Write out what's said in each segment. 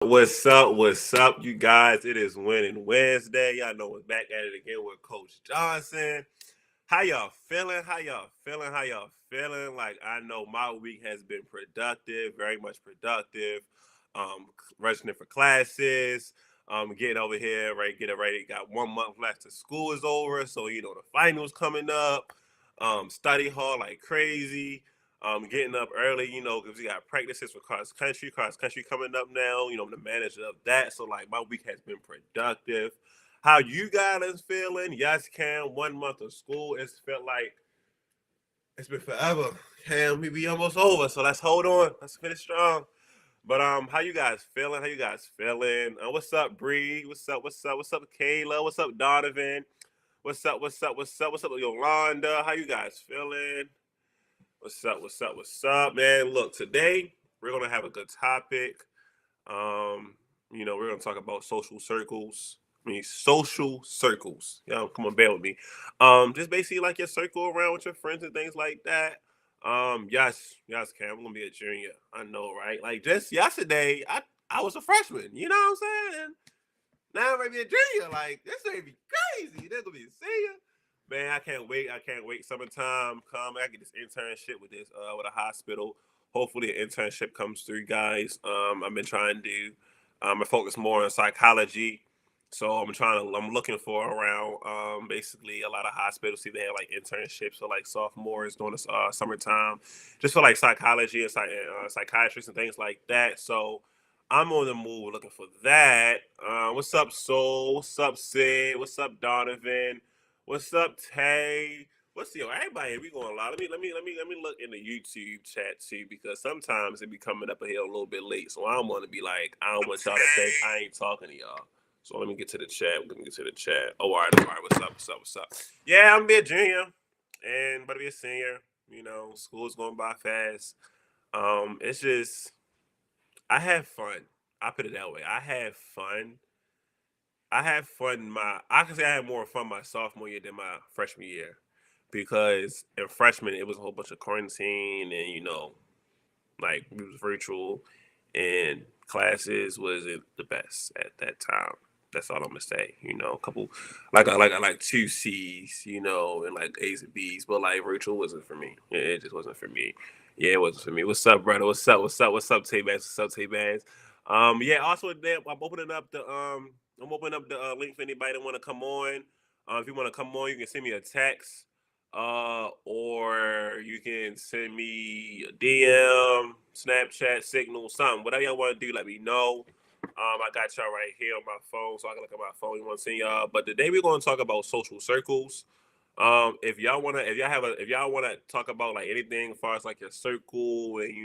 What's up? What's up, you guys? It is Winning Wednesday. Y'all know we're back at it again with Coach Johnson. How y'all feeling? How y'all feeling? How y'all feeling? Like I know my week has been productive, very much productive. Registering for classes. Getting over here, right? Getting ready. Got 1 month left to school is over, so the finals coming up. Study hall like crazy. Getting up early, because we got practices for cross country. Cross country coming up now. I'm the manager of that, so like my week has been productive. How you guys feeling? Yes, Cam. 1 month of school. It's felt like it's been forever. Cam, we be almost over. So let's hold on. Let's finish strong. But how you guys feeling? How you guys feeling? What's up, Bree? What's up? What's up? What's up, Kayla? What's up, Donovan? What's up? What's up? What's up? What's up, Yolanda? How you guys feeling? What's up? What's up? What's up, man? Look, today we're gonna have a good topic. Um, we're gonna talk about social circles. I mean, social circles. Come on, bear with me. Just basically like your circle around with your friends and things like that. Yes, Cam. I'm gonna be a junior. I know, right? Like just yesterday, I was a freshman. You know what I'm saying? Now I'm gonna be a junior. Like this ain't be crazy. They're gonna be a senior. Man, I can't wait. I can't wait. Summertime come. I get this internship with a hospital. Hopefully, an internship comes through, guys. I've been trying to. I focus more on psychology, so I'm looking for around basically a lot of hospitals. See, they have like internships for like sophomores during the summertime, just for like psychology and psychiatrists and things like that. So I'm on the move looking for that. What's up, Soul? What's up, Sid? What's up, Donovan? What's up, Tay? What's everybody? We going live. Let me look in the YouTube chat too because sometimes it be coming up here a little bit late. So I don't want to be like I don't want y'all to think I ain't talking to y'all. So let me get to the chat. Let me get to the chat. Oh, all right. What's up? What's up? What's up? Yeah, I'm be a junior and about to be a senior. School's going by fast. It's just I have fun. I put it that way. I have fun. I have fun. I can say I had more fun my sophomore year than my freshman year because in freshman it was a whole bunch of quarantine and like it was virtual and classes wasn't the best at that time. That's all I'm gonna say. A couple like two C's, and like A's and B's, but like virtual wasn't for me. It just wasn't for me. Yeah, it wasn't for me. What's up, brother? What's up? What's up? What's up, Tay Bags? What's up, Tay Bags? Yeah. Also, I'm opening up the link for anybody that want to come on. If you want to come on, you can send me a text or you can send me a DM, Snapchat, Signal, something. Whatever y'all want to do, let me know. I got y'all right here on my phone, so I can look at my phone. You want to see y'all. But today we're going to talk about social circles. If y'all wanna talk about like anything as far as like your circle and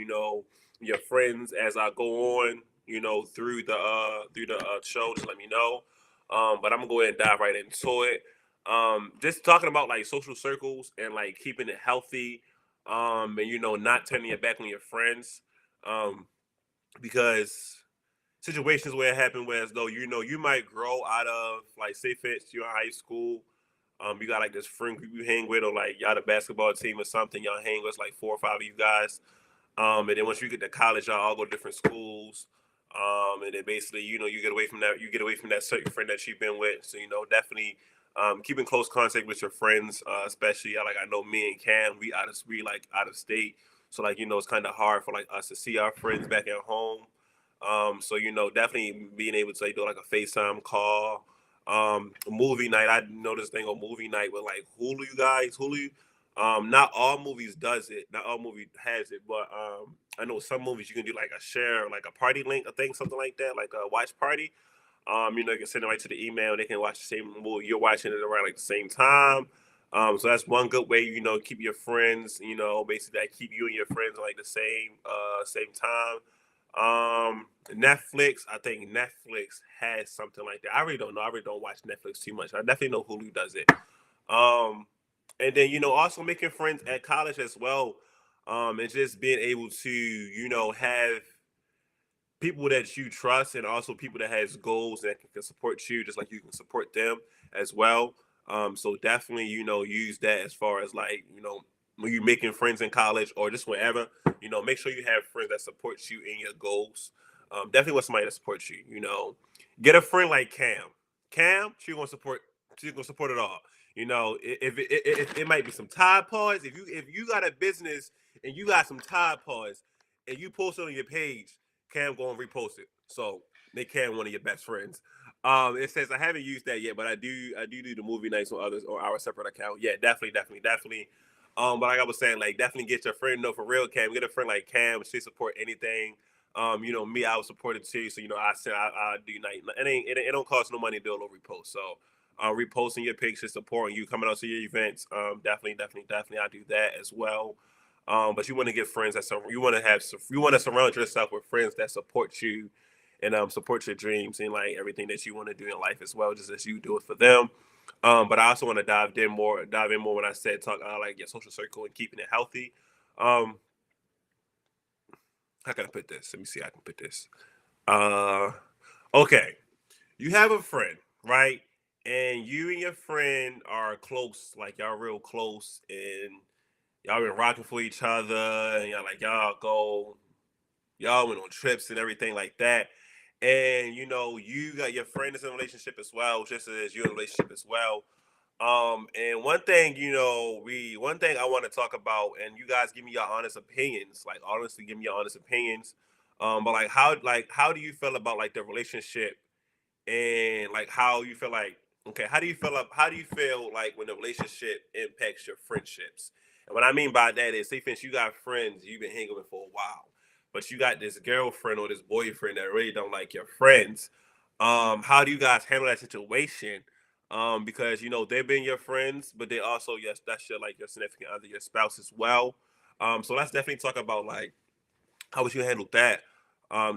your friends as I go on, through the show, just let me know. But I'm gonna go ahead and dive right into it. Just talking about like social circles and like keeping it healthy, and not turning your back on your friends, um, because situations where it happened where as though you might grow out of like say fits you're in high school, you got like this friend group you hang with or like y'all the basketball team or something y'all hang with like 4 or 5 of you guys, and then once you get to college y'all all go to different schools, and then basically you get away from that certain friend that you've been with, so definitely keeping close contact with your friends, especially like I know me and Cam we like out of state, so like it's kind of hard for like us to see our friends back at home. So definitely being able to like, do like a FaceTime call. Movie night. I know this thing on movie night with like Hulu, you guys. Hulu. Not all movies does it. Not all movie has it, but I know some movies you can do like a share, like a party link, a thing, something like that, like a watch party. You can send it right to the email. They can watch the same movie. You're watching it around like the same time. So that's one good way, keep your friends, basically like keep you and your friends on like the same time. Netflix, I think Netflix has something like that. I really don't know. I really don't watch Netflix too much. I definitely know Hulu does it. Um, and then also making friends at college as well. And just being able to have people that you trust and also people that has goals that can support you just like you can support them as well. So definitely use that as far as like when you're making friends in college or just wherever, make sure you have friends that support you in your goals. Definitely want somebody to support you. Get a friend like Cam. Cam, she gonna support. She's gonna support it all. If it might be some Tide Pods. If you got a business and you got some Tide Pods and you post it on your page, Cam gonna repost it. So make Cam one of your best friends. It says I haven't used that yet, but I do the movie nights on others or our separate account. Yeah, definitely. But like I was saying, like definitely get your friend. No, for real, Cam. Get a friend like Cam. She support anything. Me, I would support it too. So I do night. It don't cost no money to do a little repost. So reposting your pictures, supporting you, coming out to your events. Definitely, I do that as well. But you want to get friends you want to surround yourself with friends that support you and support your dreams and like everything that you want to do in life as well, just as you do it for them. But I also want to dive in more when I said talk like your social circle and keeping it healthy. Um, how can I put this? Let me see how I can put this. Uh, okay, you have a friend, right? And you and your friend are close, like y'all real close, and y'all been rocking for each other, and y'all went on trips and everything like that. And you got your friend is in a relationship as well, just as you're in a relationship as well. And one thing I want to talk about, and you guys give me your honest opinions, like honestly give me your honest opinions. But like how do you feel about like the relationship and like how you feel like okay, how do you feel like when the relationship impacts your friendships? And what I mean by that is say for instance you got friends you've been hanging with for a while, but you got this girlfriend or this boyfriend that really don't like your friends. How do you guys handle that situation? Because they've been your friends, but they also, yes, that's your significant other, your spouse as well. So let's definitely talk about like how would you handle that?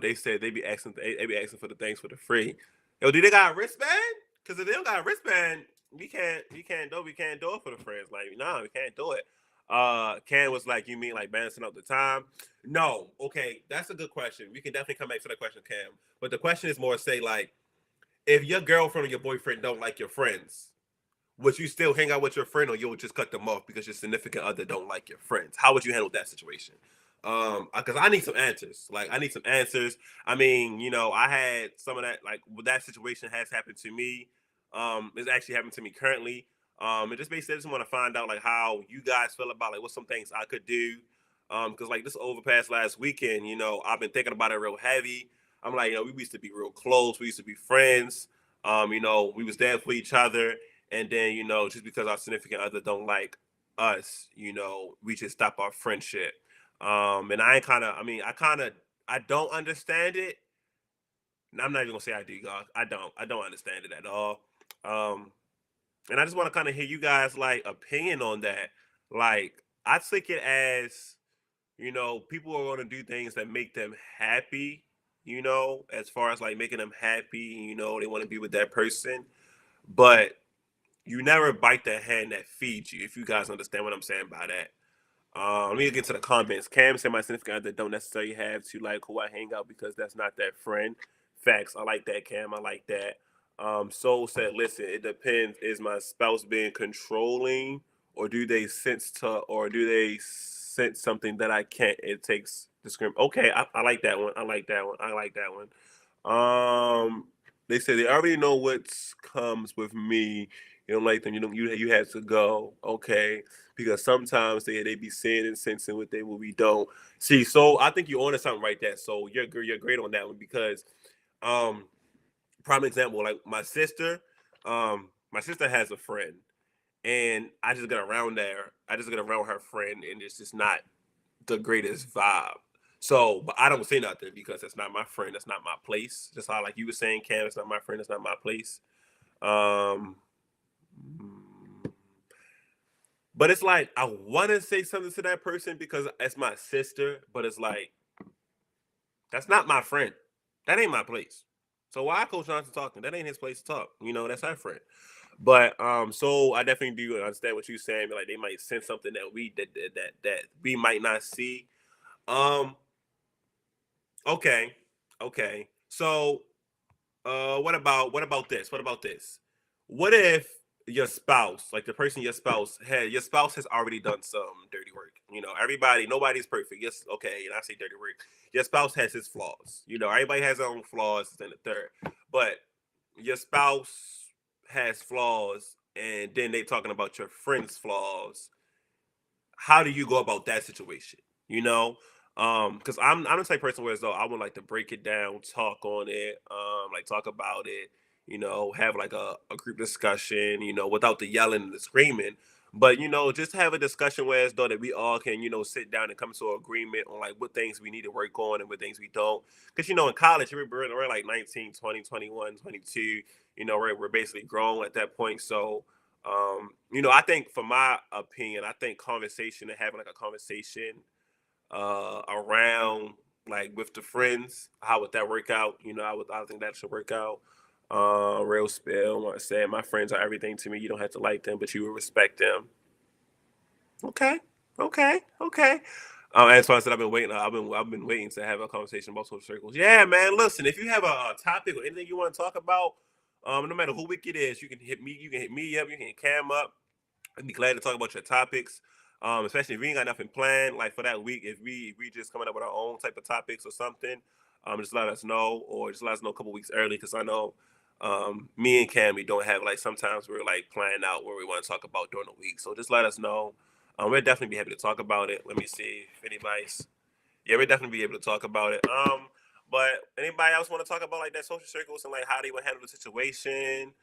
They said they be asking for the things for the free. Yo, do they got a wristband? Because if they don't got a wristband, we can't do it for the friends. Like, no, we can't do it. Ken was like, you mean like balancing out the time? No, okay, that's a good question. We can definitely come back to that question, Cam. But the question is more say like, if your girlfriend or your boyfriend don't like your friends, would you still hang out with your friend or you'll just cut them off because your significant other don't like your friends? How would you handle that situation? Because I need some answers. Like I need some answers. I mean, I had some of that. Like that situation has happened to me. It's actually happened to me currently. And just basically, I just want to find out like how you guys feel about like what some things I could do. Because like this overpass last weekend, I've been thinking about it real heavy. I'm like, we used to be real close. We used to be friends. We was there for each other and then just because our significant other don't like us, we just stop our friendship. And I don't understand it. And I'm not even gonna say I do, God. I don't understand it at all. Um, and I just want to kind of hear you guys like opinion on that. Like I take it as people are going to do things that make them happy. As far as like making them happy. They want to be with that person, but you never bite the hand that feeds you. If you guys understand what I'm saying by that. Let me get to the comments. Cam said my significant other don't necessarily have to like who I hang out because that's not that friend. Facts. I like that, Cam. I like that. Soul said, listen, it depends. Is my spouse being controlling or do they sense something that I can't? It takes discrimination. Okay, I like that one. I like that one. I like that one. They say they already know what comes with me. You don't like them. You had to go. Okay, because sometimes they be saying and sensing what we don't see. So I think you're onto something right there. So you're great on that one because um prime example like my sister has a friend and I just get around her friend and it's just not the greatest vibe. So, but I don't say nothing because that's not my friend. That's not my place. Just how like you were saying, Cam, it's not my friend. It's not my place. Um, but it's like I want to say something to that person because it's my sister. But it's like that's not my friend. That ain't my place. So why Coach Johnson talking? That ain't his place to talk. That's our friend. But so I definitely do understand what you're saying. Like they might sense something that we might not see. Um, okay, okay. So what about this? What about this? What if your spouse, like the person your spouse has already done some dirty work. Nobody's perfect. Yes, okay, and I say dirty work. Your spouse has his flaws. Everybody has their own flaws and the third. But your spouse has flaws and then they talking about your friend's flaws. How do you go about that situation? Because I'm the type of person where as though I would like to break it down, talk on it, like talk about it, have like a group discussion, without the yelling and the screaming. But just have a discussion where as though that we all can, sit down and come to an agreement on like what things we need to work on and what things we don't. Because in college, we're like 19, 20, 21, 22. We're basically grown at that point. So I think for my opinion, I think conversation and having like a conversation around like with the friends, how would that work out? I think that should work out. Real spill. Like I said, my friends are everything to me. You don't have to like them, but you will respect them. Okay, okay. As far as I've been waiting, I've been waiting to have a conversation about social circles. Yeah, man. Listen, if you have a topic or anything you want to talk about, no matter who week it is, you can hit me. You can hit me up. You can hit Cam up. I'd be glad to talk about your topics. Especially if we ain't got nothing planned, like for that week, if we just coming up with our own type of topics or something, just let us know, or just let us know a couple weeks early, because I know me and Cam, we don't have like sometimes we're like planning out where we want to talk about during the week. So just let us know. We'll definitely be happy to talk about it. Let me see if anybody's. Yeah, we'll definitely be able to talk about it. But anybody else want to talk about like that social circles and like how they would handle the situation?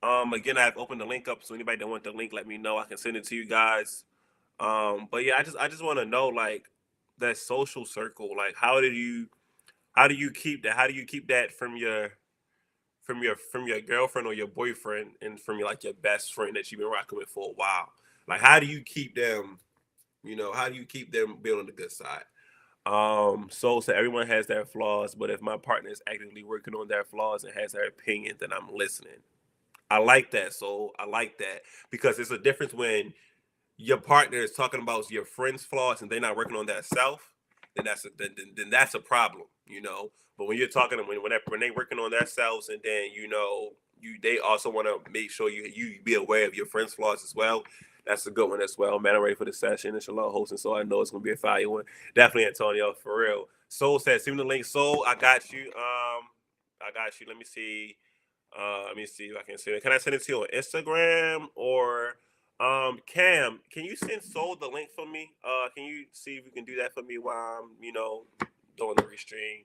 Again, I've opened the link up, so anybody that want the link, let me know. I can send it to you guys. But yeah, I just want to know like that social circle. Like, how do you keep that? How do you keep that from your girlfriend or your boyfriend, and from your like your best friend that you've been rocking with for a while? Like, how do you keep them? How do you keep them being on the good side? So everyone has their flaws, but if my partner is actively working on their flaws and has their opinion, then I'm listening. I like that. So I like that because it's a difference when your partner is talking about your friend's flaws and they're not working on that self. Then that's a problem. But when you're talking when they working on themselves, and then they also want to make sure you be aware of your friend's flaws as well. That's a good one as well. Man, I'm ready for the session. It's Shalom hosting, so I know it's gonna be a fire one. Definitely, Antonio, for real. Soul says, send me the link. Soul, I got you. I got you. Let me see if I can send it. Can I send it to you on Instagram or Cam? Can you send Soul the link for me? Can you see if you can do that for me while I'm doing the restream?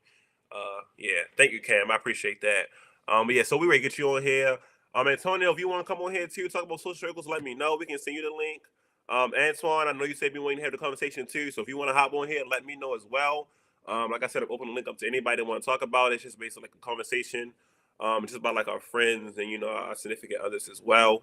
Yeah, thank you, Cam. I appreciate that. But yeah, so we ready to get you on here. Antonio, if you want to come on here too, talk about social circles, let me know. We can send you the link. Antoine, I know you said you wanting to have the conversation too, so if you want to hop on here, let me know as well. Like I said, I'm open the link up to anybody that want to talk about it. It's just basically like a conversation, just about like our friends and our significant others as well.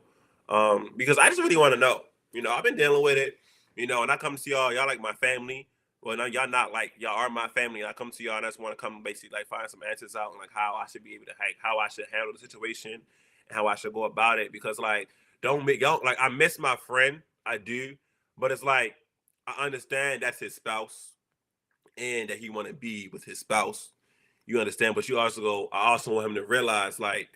Because I just really want to know. I've been dealing with it. And I come to y'all like my family. Well, no, y'all not like y'all are my family. And I come to y'all and I just want to come basically like find some answers out on like how I should be able to like how I should handle the situation and how I should go about it. Because like don't make y'all like I miss my friend. I do, but it's like I understand that's his spouse and that he want to be with his spouse. You understand, but I also want him to realize like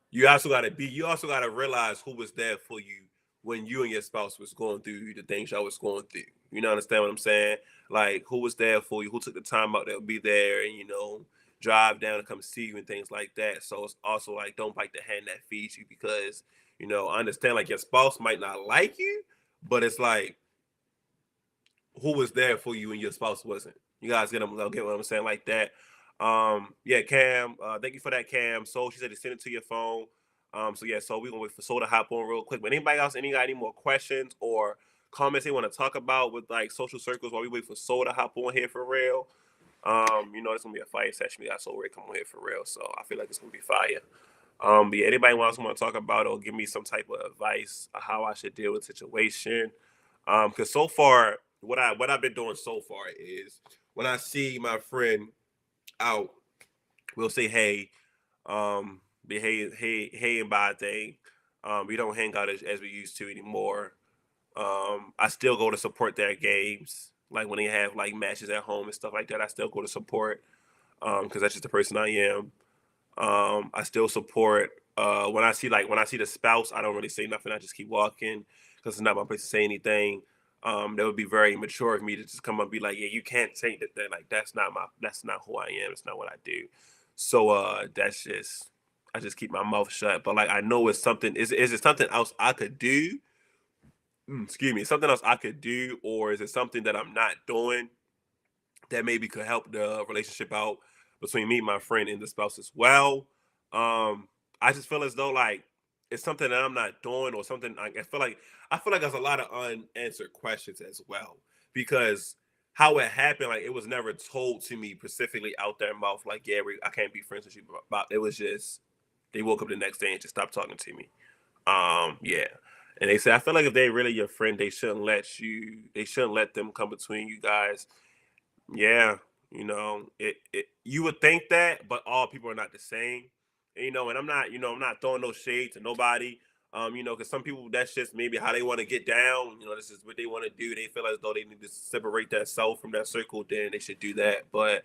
you also gotta realize who was there for you when you and your spouse was going through the things y'all was going through. Understand what I'm saying? Like who was there for you, who took the time out to be there and drive down and come see you and things like that. So it's also like don't bite the hand that feeds you, because I understand like your spouse might not like you, but it's like who was there for you and your spouse wasn't. You guys get what I'm saying like that. Yeah, Cam, thank you for that, Cam. So she said to send it to your phone. So yeah, so we're gonna wait for Soul to hop on real quick. But anybody else, got any more questions or comments they want to talk about with like social circles while we wait for Soul to hop on here for real? It's gonna be a fire session. We got Soul ready to come on here for real. So I feel like it's gonna be fire. But yeah, anybody else want to talk about or give me some type of advice of how I should deal with the situation? Because so far, what I've been doing so far is when I see my friend out, we'll say hey, be hey and bye thing. We don't hang out as we used to anymore. I still go to support their games, like when they have like matches at home and stuff like that. I still go to support because that's just the person I am. I still support. When I see the spouse, I don't really say nothing. I just keep walking because it's not my place to say anything. That would be very immature of me to just come up and be like, yeah, you can't say that. Like that's not who I am. It's not what I do. So that's just I just keep my mouth shut. But like I know it's something. Is it something else I could do? Excuse me, something else I could do, or is it something that I'm not doing that maybe could help the relationship out between me, my friend, and the spouse as well? I just feel as though like it's something that I'm not doing, or something. Like, I feel like there's a lot of unanswered questions as well because how it happened, like it was never told to me specifically out their mouth. Like, yeah, I can't be friends with you. But it was just they woke up the next day and just stopped talking to me. Yeah. And they said, I feel like if they're really your friend, they shouldn't let them come between you guys. Yeah, you would think that, but all people are not the same. And I'm not throwing no shade to nobody. Because some people that's just maybe how they want to get down. This is what they want to do. They feel as though they need to separate that self from that circle. Then they should do that. But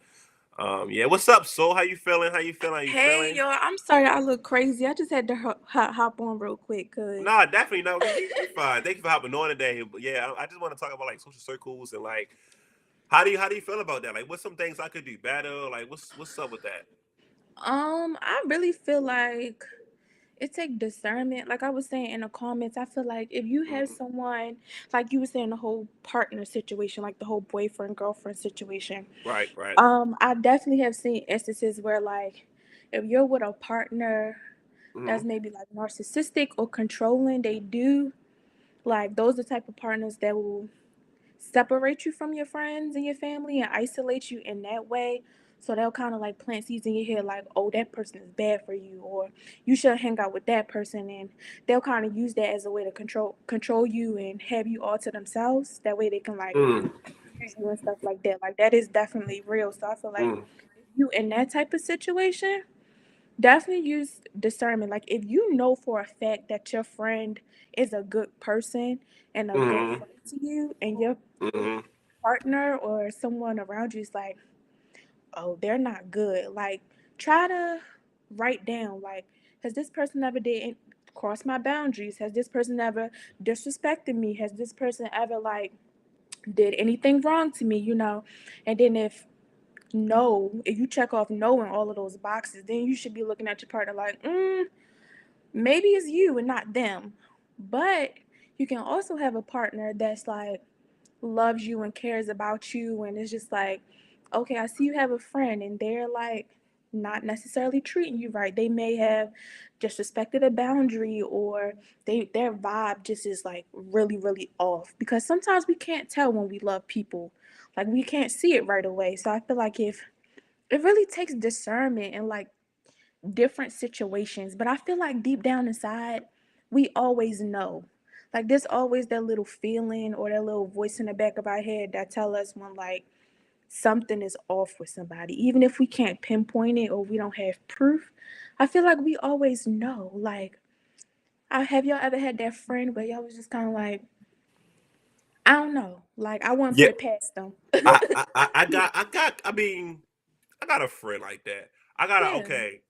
yeah, what's up, Soul? How you feeling? How you feeling? How you Hey, feeling? y'all. I'm sorry I look crazy. I just had to hop on real quick because Nah, definitely no. You fine. Thank you for hopping on today. But yeah, I just want to talk about like social circles and like how do you feel about that? Like, what's some things I could do better? Like, what's up with that? I really feel like it take discernment. Like I was saying in the comments, I feel like if you have Hmm. someone, like you were saying, the whole partner situation, like the whole boyfriend girlfriend situation. Right, right. I definitely have seen instances where like if you're with a partner that's Hmm. maybe like narcissistic or controlling, they do like those are the type of partners that will separate you from your friends and your family and isolate you in that way. So they'll kind of like plant seeds in your head, like, oh, that person is bad for you, or you should hang out with that person, and they'll kind of use that as a way to control you and have you all to themselves. That way they can like Mm, use you and stuff like that. Like that is definitely real. So I feel like mm, if you in that type of situation, definitely use discernment. Like if you know for a fact that your friend is a good person and a good mm, friend to you, and your mm, partner or someone around you is like, oh, they're not good. Like, try to write down, like, has this person ever did cross my boundaries? Has this person ever disrespected me? Has this person ever like did anything wrong to me? And then if no, if you check off no in all of those boxes, then you should be looking at your partner like, maybe it's you and not them. But you can also have a partner that's like loves you and cares about you and it's just like, okay, I see you have a friend and they're like not necessarily treating you right. They may have disrespected a boundary or their vibe just is like really, really off. Because sometimes we can't tell when we love people. Like we can't see it right away. So I feel like if it really takes discernment and like different situations, but I feel like deep down inside, we always know. Like there's always that little feeling or that little voice in the back of our head that tell us when like something is off with somebody, even if we can't pinpoint it or we don't have proof. I feel like we always know. Like, have y'all ever had that friend where y'all was just kind of like, I don't know, like I wouldn't put yeah, it past them. I mean, I got a friend like that. I got a Yeah. okay.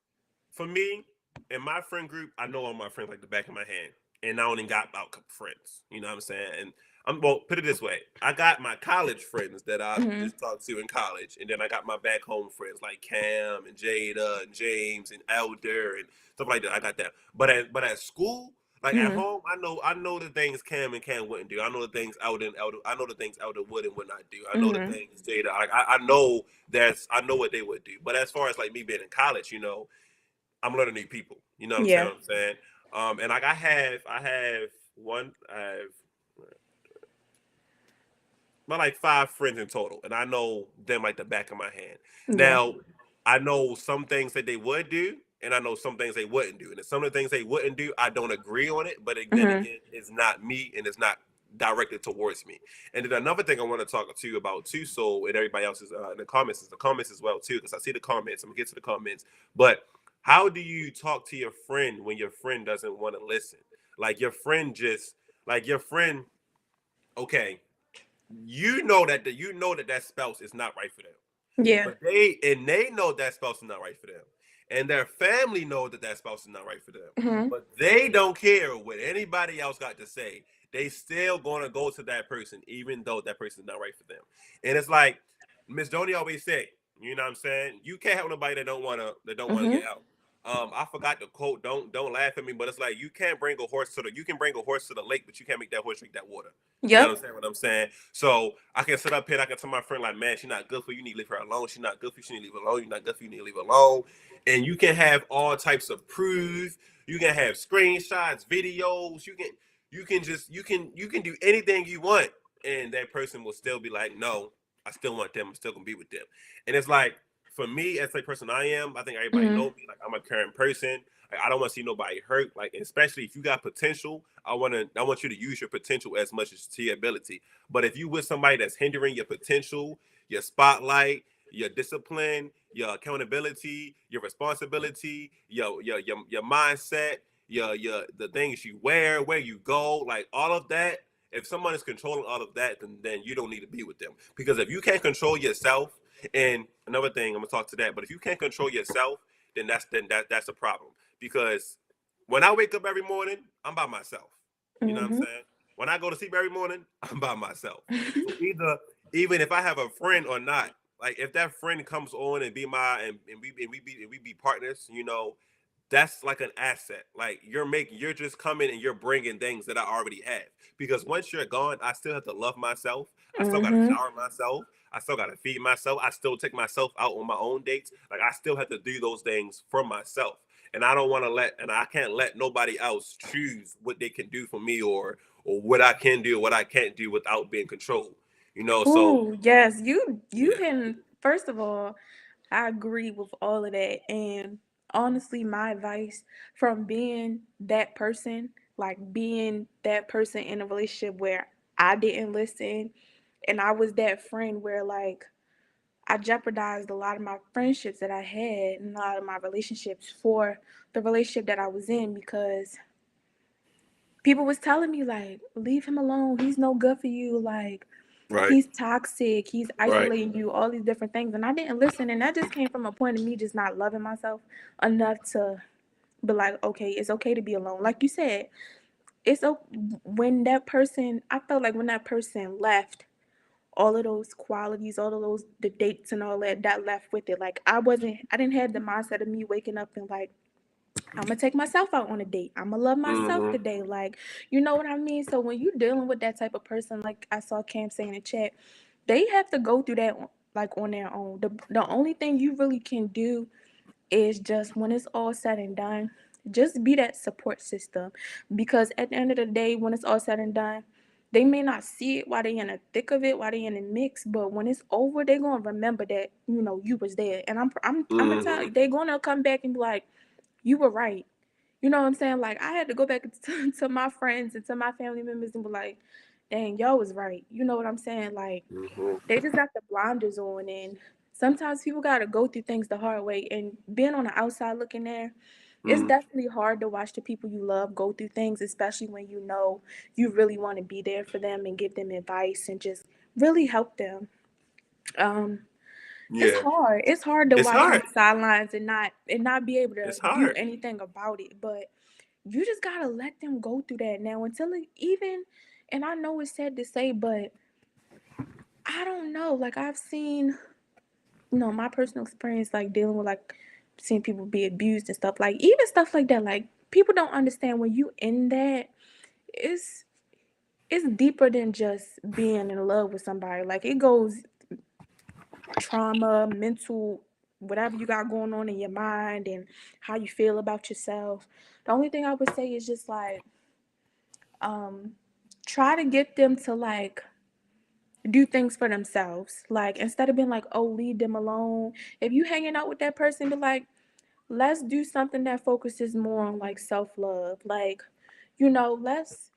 For me, in my friend group, I know all my friends like the back of my hand, and I only got about a couple friends. You know what I'm saying? And well, put it this way: I got my college friends that I Hmm. just talked to in college, and then I got my back home friends like Cam and Jada and James and Elder and stuff like that. I got that. But at school, like at Hmm. home, I know the things Cam and Cam wouldn't do. I know the things Elder. I know the things Elder would and would not do. I know the Hmm. things Jada. I know what they would do. But as far as like me being in college, I'm learning new people. You know what I'm saying? Yeah. What I'm saying. And like I have about like 5 friends in total, and I know them like the back of my hand. Yeah. Now, I know some things that they would do, and I know some things they wouldn't do. And some of the things they wouldn't do, I don't agree on it. But then Hmm. again, it's not me, and it's not directed towards me. And then another thing I want to talk to you about too, so and everybody else is in the comments as well too, because I see the comments. I'm gonna get to the comments, but how do you talk to your friend when your friend doesn't want to listen? Like your friend, okay, you know that spouse is not right for them, Yeah. but they know that spouse is not right for them, and their family know that that spouse is not right for them, Mhm. but they don't care what anybody else got to say. They still gonna go to that person, even though that person is not right for them. And it's like Miss Donnie always say, you know what I'm saying? You can't help nobody that don't wanna get Mhm. out. I forgot the quote. Don't laugh at me, but it's like you can't bring a horse to the you can bring a horse to the lake, but you can't make that horse drink that water. You know Yep. what I'm saying? So I can sit up here, I can tell my friend like, man, she's not good for you. You need to leave her alone. She's not good for you. She need to leave her alone. You're not good for you. You need to leave her alone. And you can have all types of proof. You can have screenshots, videos. You can do anything you want, and that person will still be like, no, I still want them. I'm still gonna be with them. And it's like for me, as a person I am, I think everybody Mhm. knows me. Like I'm a caring person. Like, I don't want to see nobody hurt. Like especially if you got potential, I want you to use your potential as much as to your ability. But if you with somebody that's hindering your potential, your spotlight, your discipline, your accountability, your responsibility, your mindset, your the things you wear, where you go, like all of that. If someone is controlling all of that, then you don't need to be with them. Because if you can't control yourself, and another thing, I'm gonna talk to that. But if you can't control yourself, then that's a problem. Because when I wake up every morning, I'm by myself. You know what I'm Mhm. saying? When I go to sleep every morning, I'm by myself. So even if I have a friend or not, like if that friend comes on and be my and we be partners, that's like an asset. Like you're just coming and you're bringing things that I already have. Because once you're gone, I still have to love myself. I still got to Mhm. shower myself. I still got to feed myself. I still take myself out on my own dates. Like I still have to do those things for myself. And I don't want to and I can't let nobody else choose what they can do for me or what I can do, what I can't do without being controlled. So Ooh, yes. You yeah. can. First of all, I agree with all of that. And honestly, my advice from being that person, like being that person in a relationship where I didn't listen, and I was that friend where like I jeopardized a lot of my friendships that I had and a lot of my relationships for the relationship that I was in because people was telling me like, leave him alone. He's no good for you. Like, Right. he's toxic. He's Right. isolating you. All these different things, and I didn't listen. And that just came from a point of me just not loving myself enough to be like, okay, it's okay to be alone. Like you said, when that person. I felt like when that person left, all of those qualities, all of those the dates and all that left with it. Like I didn't have the mindset of me waking up and like I'm gonna take myself out on a date. I'm gonna love myself Mm-hmm. today. Like, you know what I mean? So when you're dealing with that type of person, like I saw Cam saying in chat, they have to go through that like on their own. The only thing you really can do is just when it's all said and done, just be that support system. Because at the end of the day, when it's all said and done, they may not see it while they in the thick of it, while they in the mix, but when it's over, they're gonna remember that, you was there. And I'm gonna tell Mm-hmm. you, they're gonna come back and be like, you were right. You know what I'm saying? Like I had to go back to my friends and to my family members and be like, dang, y'all was right. You know what I'm saying? Like Mm-hmm. they just got the blinders on, and sometimes people gotta go through things the hard way. And being on the outside looking there, it's Mm-hmm. definitely hard to watch the people you love go through things, especially when you know you really want to be there for them and give them advice and just really help them. Um, it's Yeah. hard. It's hard to It's watch from hard. the sidelines and not be able to It's do hard. anything about it. But you just gotta let them go through that now until even. And I know it's sad to say, but I don't know. Like I've seen, my personal experience, like dealing with like seeing people be abused and stuff. Like even stuff like that. Like people don't understand when you in that. It's it's deeper than just being in love with somebody. Like it goes trauma, mental, whatever you got going on in your mind and how you feel about yourself. The only thing I would say is just like um try to get them to like do things for themselves. Like instead of being like, oh, leave them alone. If you hanging out with that person, be like, let's do something that focuses more on like self-love. Like, let's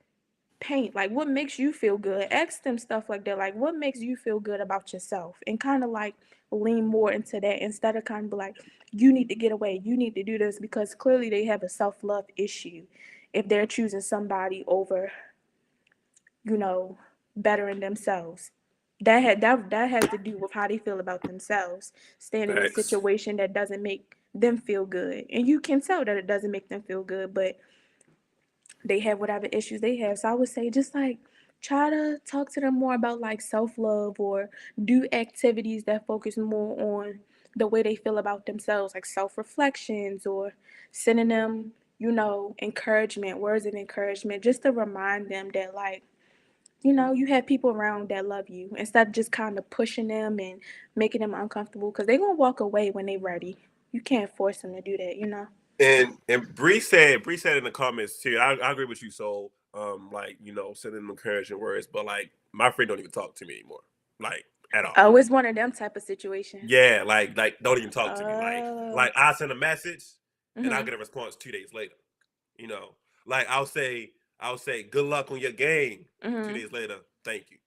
paint. Like what makes you feel good. Ask them stuff like that. Like what makes you feel good about yourself, and kind of like lean more into that instead of kind of be like, you need to get away, you need to do this, because clearly they have a self-love issue if they're choosing somebody over, you know bettering themselves. That has to do with how they feel about themselves, staying in a Facts. situation that doesn't make them feel good. And you can tell that it doesn't make them feel good, but they have whatever issues they have. So I would say just like try to talk to them more about like self-love, or do activities that focus more on the way they feel about themselves, like self-reflections, or sending them, encouragement, words of encouragement, just to remind them that like, you have people around that love you, instead of just kind of pushing them and making them uncomfortable, because they're going to walk away when they're ready. You can't force them to do that. And Bree said in the comments too. I agree with you. So like sending them encouraging words, but like my friend don't even talk to me anymore, like at all. Oh, it's one of them type of situations. Yeah, like don't even talk to me. Like Oh. like I send a message and I Mhm. get a response 2 days later. You know, like I'll say good luck on your game. Two Mhm. days later, thank you.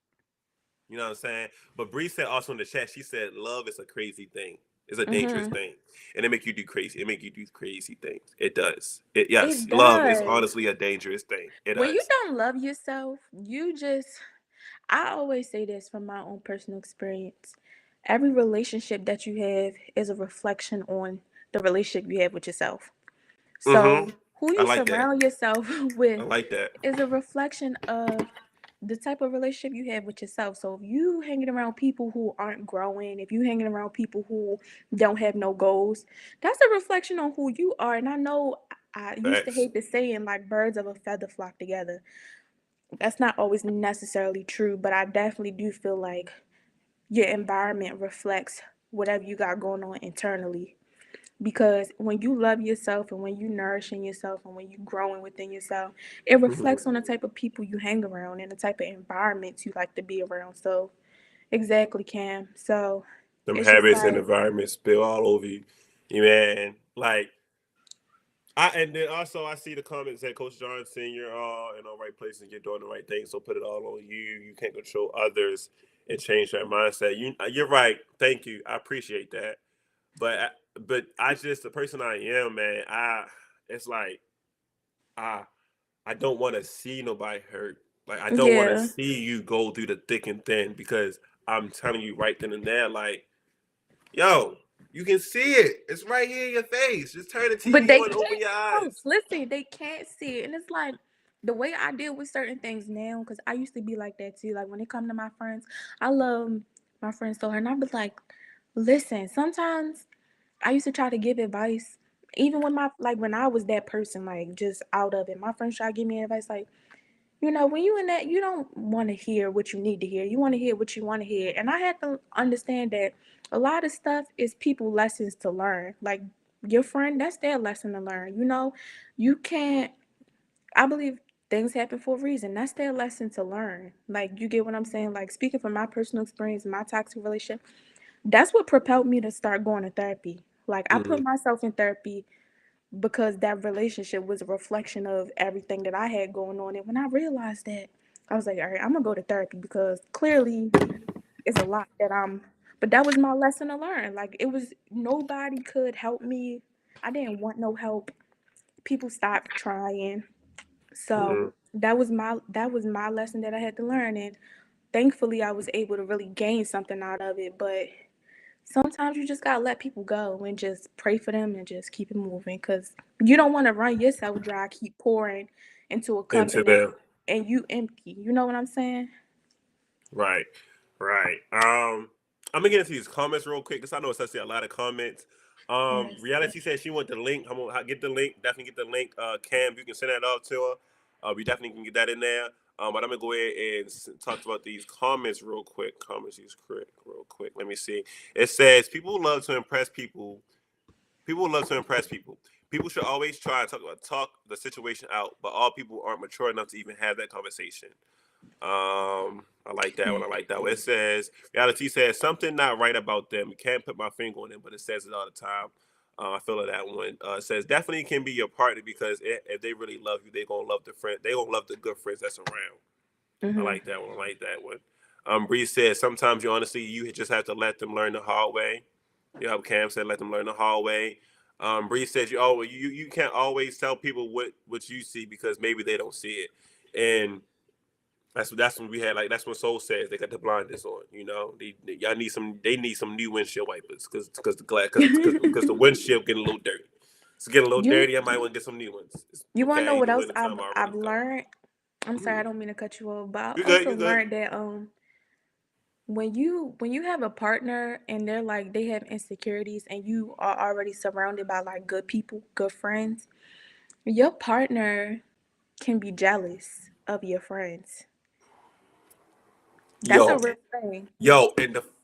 You know what I'm saying? But Bree said also in the chat, she said love is a crazy thing. It's a dangerous Mhm. thing. And it make you do crazy. It make you do crazy things. It does. Yes, It love is does. honestly a dangerous thing. It When you does. don't love yourself, you just I always say this from my own personal experience. Every relationship that you have is a reflection on the relationship you have with yourself. Mm-hmm. So, who I you like that. surround yourself I with like that. is a reflection of the type of relationship you have with yourself. So, if you hanging around people who aren't growing, if you hanging around people who don't have no goals, that's a reflection on who you are. And I know I used to Facts. hate the saying like birds of a feather flock together. That's not always necessarily true, but I definitely do feel like your environment reflects whatever you got going on internally. Because when you love yourself, and when you nourishing yourself, and when you growing within yourself, it Mm-hmm. reflects on the type of people you hang around and the type of environments you like to be around. So exactly, Cam. So Them it's just habits and like, environment spill all over you. You man. Like and then also I see the comments that Coach Johnson, you're all in the right place and you're doing the right thing. So put it all on you. You can't control others and change that mindset. You're right. Thank you. I appreciate that. But I just the person I am, man. It's like I I don't want to see nobody hurt. Like I don't want to yeah. see you go through the thick and thin because I'm telling you right then and there, like, yo, you can see it. It's right here in your face. Just turn the But TV they on, open can't your coach. eyes. Listen, they can't see it. And it's like the way I deal with certain things now, because I used to be like that too. Like when it come to my friends, I love my friends so hard. And I was like, listen, sometimes I used to try to give advice. Even when when I was that person, like just out of it. My friends try to give me advice like, when you in that, you don't want to hear what you need to hear. You want to hear what you want to hear. And I had to understand that a lot of stuff is people lessons to learn. Like your friend, that's their lesson to learn. You can't, I believe things happen for a reason. That's their lesson to learn. Like, you get what I'm saying? Like, speaking from my personal experience, my toxic relationship, that's what propelled me to start going to therapy. Like, I put Mm-hmm. myself in therapy because that relationship was a reflection of everything that I had going on. And when I realized that, I was like, all right, I'm gonna go to therapy because clearly it's a lot that I'm. But that was my lesson to learn. Like, it was nobody could help me. I didn't want no help. People stopped trying. So Mm-hmm. that was my lesson that I had to learn, and thankfully I was able to really gain something out of it. But sometimes you just gotta let people go and just pray for them and just keep it moving, because you don't want to run yourself dry, keep pouring into a cup, Into and then them. and you empty. You know what I'm saying? Right. Right. I'm gonna get into these comments real quick because I know it's actually a lot of comments. Yes. Reality says she want the link. I'm gonna get the link. Definitely get the link. Cam, you can send that out to her. We definitely can get that in there. But I'm gonna go ahead and talk about these comments real quick. Comments these quick, real quick. Let me see. It says people love to impress people. People love to impress people. People should always try and talk the situation out, but all people aren't mature enough to even have that conversation. I like that one. I like that one. It says reality says something not right about them. You can't put my finger on it, but it says it all the time. I feel that one. It says definitely can be your partner because if they really love you, they gonna love the friend. They gonna love the good friends that's around. I Mhm. like that one. I like that one. Bree says sometimes you honestly you just have to let them learn the hard way. Cam said let them learn the hard way. Bree says you can't always tell people what you see because maybe they don't see it. And That's when we had like that's when Soul says they got the blinders on. Y'all need some new windshield wipers because the glass because the windshield getting a little dirty. It's getting a little You dirty. I might want to get some new ones. you wanna know Okay, what the else winter I've time already I've started. learned? I'm sorry, I don't mean to cut you off, but I You good? also You good? learned that when you have a partner and they're like they have insecurities and you are already surrounded by like good people, good friends, your partner can be jealous of your friends. That's a Yo, real thing.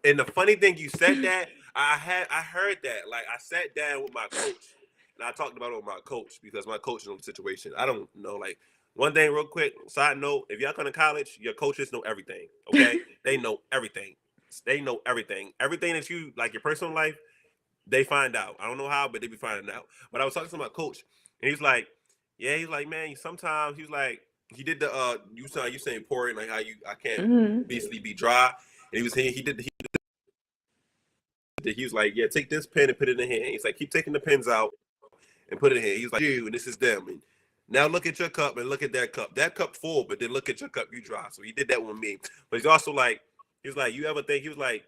and the funny thing you said that I heard that like I sat down with my coach and I talked about it with my coach because my coach knows the situation. I don't know like one thing real quick side note if y'all come to college your coaches know everything. Okay, they know everything. They know everything that you like your personal life. They find out. I don't know how, but they be finding out. But I was talking to my coach and he's like, yeah, he's like, man, sometimes he's like he did the you saying pouring like how you I can't Hmm. basically be dry. And he was like, yeah, take this pen and put it in here. He's like, keep taking the pens out and put it in here. He's like, you and this is them. And now look at your cup and look at that cup. That cup full, but then look at your cup, you dry. So he did that with me. But he's also like, he was like, you ever think he was like,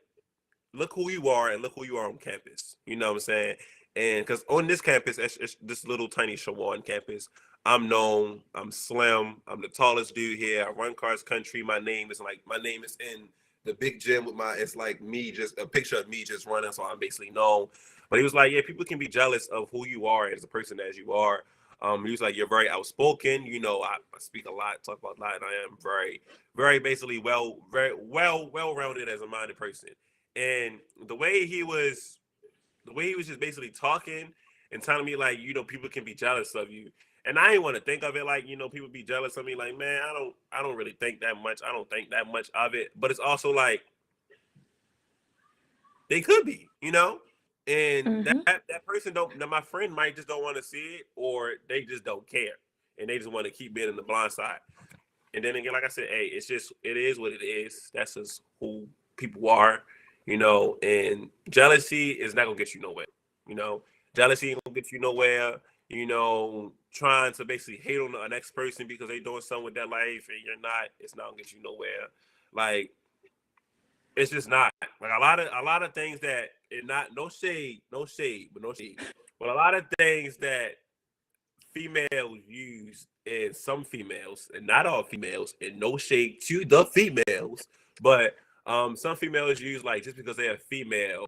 look who you are and look who you are on campus. You know what I'm saying? And because on this campus, it's this little tiny Shawan campus, I'm known. I'm slim. I'm the tallest dude here. I run cross country. My name is in the big gym with my. It's like me, just a picture of me just running. So I'm basically known. But he was like, yeah, people can be jealous of who you are as a person as you are. He was like, you're very outspoken. I speak a lot, talk about a lot, and I am very basically very well rounded as a minded person. And the way he was just basically talking and telling me like, people can be jealous of you. And I didn't want to think of it like, people be jealous of me. Like, man, I don't really think that much. I don't think that much of it. But it's also like they could be. And Hmm. that person don't now my friend might just don't want to see it or they just don't care. And they just want to keep being in the blind side. And then again, like I said, hey, it is what it is. That's just who people are. And jealousy is not gonna get you nowhere. You know, jealousy ain't gonna get you nowhere. Trying to basically hate on the next person because they doing something with their life and you're not, it's not gonna get you nowhere. Like it's just not. Like a lot of things that it not no shade, but no shade. But a lot of things that females use and some females and not all females and no shade to the females but some females use like just because they're a female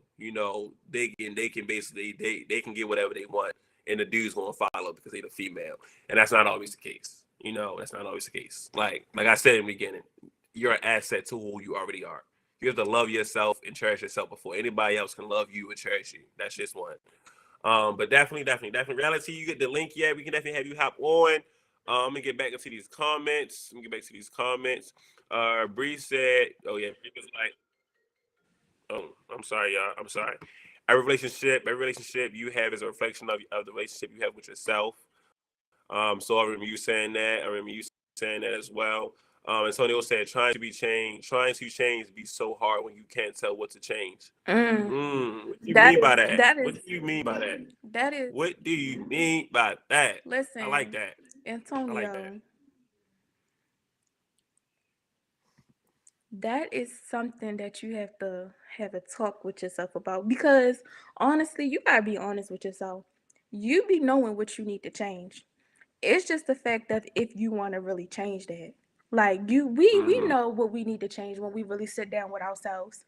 they can basically they can get whatever they want and the dude's gonna follow because they're the female and that's not always the case. That's not always the case. Like I said in the beginning, you're an asset to who you already are. You have to love yourself and cherish yourself before anybody else can love you and cherish you. That's just one. But definitely. Reality, you get the link yet. We can definitely have you hop on. I'm gonna get back into these comments. Let me get back to these comments. Bree said, oh yeah, Bree was like, oh, I'm sorry, y'all. I'm sorry. Every relationship you have is a reflection of the relationship you have with yourself. So I remember you saying that. I remember you saying that as well. Antonio said, trying to change be so hard when you can't tell what to change. Mm. What do you That mean is by that? that What is do you mean by that? that is What do you mean by that? I like listen, that. I like that. Antonio, that is something that you have a talk with yourself about because honestly, you gotta be honest with yourself. You be knowing what you need to change. It's just the fact that if you want to really change that. Like we Mm-hmm. know what we need to change when we really sit down with ourselves.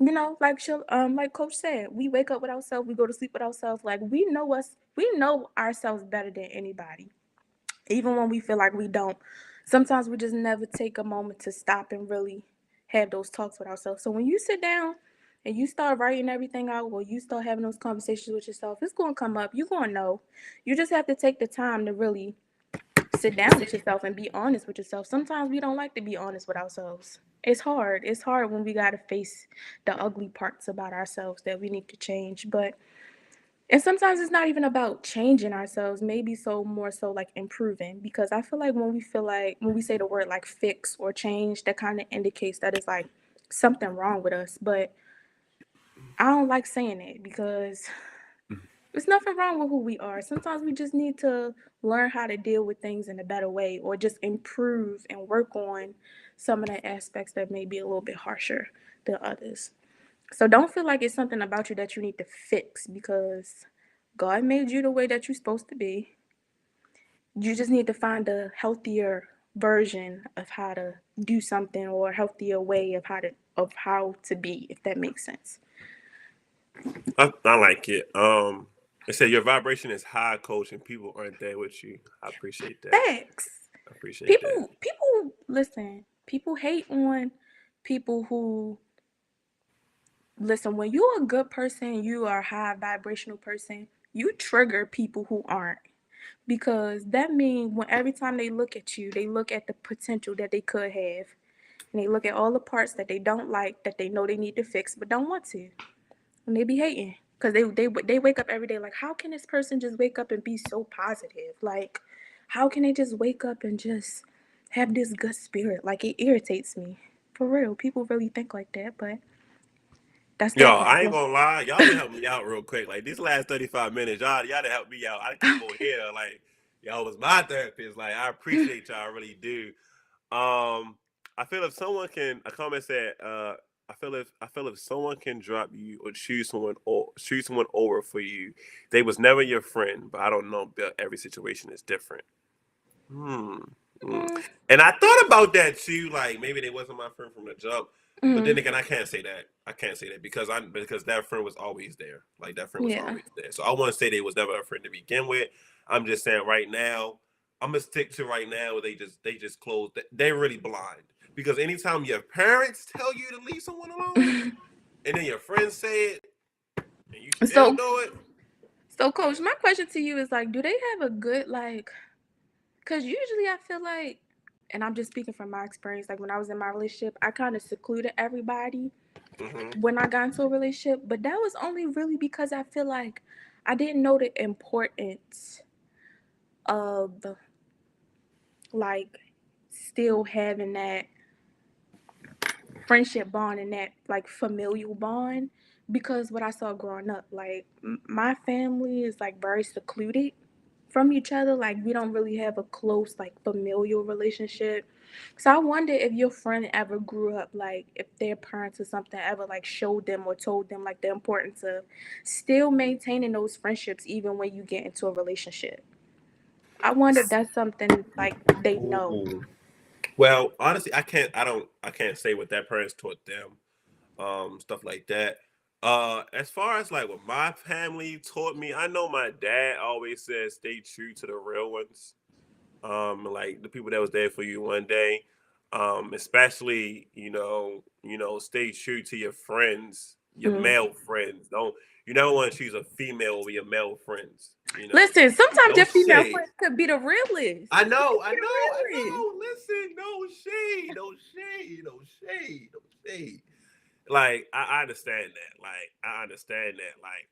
Like Coach said, we wake up with ourselves, we go to sleep with ourselves. Like we know ourselves better than anybody. Even when we feel like we don't. Sometimes we just never take a moment to stop and really have those talks with ourselves. So when you sit down and you start writing everything out or you start having those conversations with yourself, it's going to come up. You're going to know. You just have to take the time to really sit down with yourself and be honest with yourself. Sometimes we don't like to be honest with ourselves. It's hard. It's hard when we got to face the ugly parts about ourselves that we need to change. But and sometimes it's not even about changing ourselves, maybe so more so like improving. Because I feel like when we say the word like fix or change, that kind of indicates that it's like something wrong with us. But I don't like saying it because There's nothing wrong with who we are. Sometimes we just need to learn how to deal with things in a better way or just improve and work on some of the aspects that may be a little bit harsher than others. So don't feel like it's something about you that you need to fix because God made you the way that you're supposed to be. You just need to find a healthier version of how to do something or a healthier way of how to be, if that makes sense. I like it. It said your vibration is high, coach, and people aren't there with you. I appreciate that. Facts. I appreciate that. People listen. People hate on people who listen. When you're a good person, you are a high vibrational person. You trigger people who aren't because that means when every time they look at you, they look at the potential that they could have, and they look at all the parts that they don't like that they know they need to fix but don't want to, and they be hating because they wake up every day like, how can this person just wake up and be so positive? Like, how can they just wake up and just have this good spirit? Like, it irritates me. For real, people really think like that, but that's Yo, their I ain't problem. gonna lie, y'all been helping me out real quick. Like these last 35 minutes, y'all done helped me out. I came over here like y'all was my therapist. Like I appreciate y'all, I really do. I feel if someone can, a comment said, I feel if someone can drop you or choose someone over for you, they was never your friend. But I don't know. But every situation is different. Hmm. Mm. Mm, And I thought about that too. Like maybe they wasn't my friend from the jump. But then mm, again, I can't say that. I can't say that because that friend was always there. Like that friend was yeah. always there. So I want to say they was never a friend to begin with. I'm just saying right now. I'm gonna stick to right now. They just closed. They're really blind because anytime your parents tell you to leave someone alone, and then your friends say it, and you still so do it. so coach, my question to you is like, do they have a good like, because usually I feel like, and I'm just speaking from my experience, like when I was in my relationship, I kind of secluded everybody Hmm. when I got into a relationship, but that was only really because I feel like I didn't know the importance of like still having that friendship bond and that like familial bond, because what I saw growing up, like my family is like very secluded from each other. Like we don't really have a close like familial relationship. So I wonder if your friend ever grew up like if their parents or something ever like showed them or told them like the importance of still maintaining those friendships even when you get into a relationship. I wonder if that's something like they know. Ooh. Well, honestly, I can't say what that parents taught them, stuff like that. As far as like what my family taught me, I know my dad always says stay true to the real ones. Like the people that was there for you one day. Especially, stay true to your friends, your Mm. male friends. Don't You never want to choose a female over your male friends. Listen, sometimes No your female shade. friends could be the realest. I It could know, I be know, I the realest. know. Listen, no shade, no shade, no shade, no shade. Like I understand that. Like I understand that. Like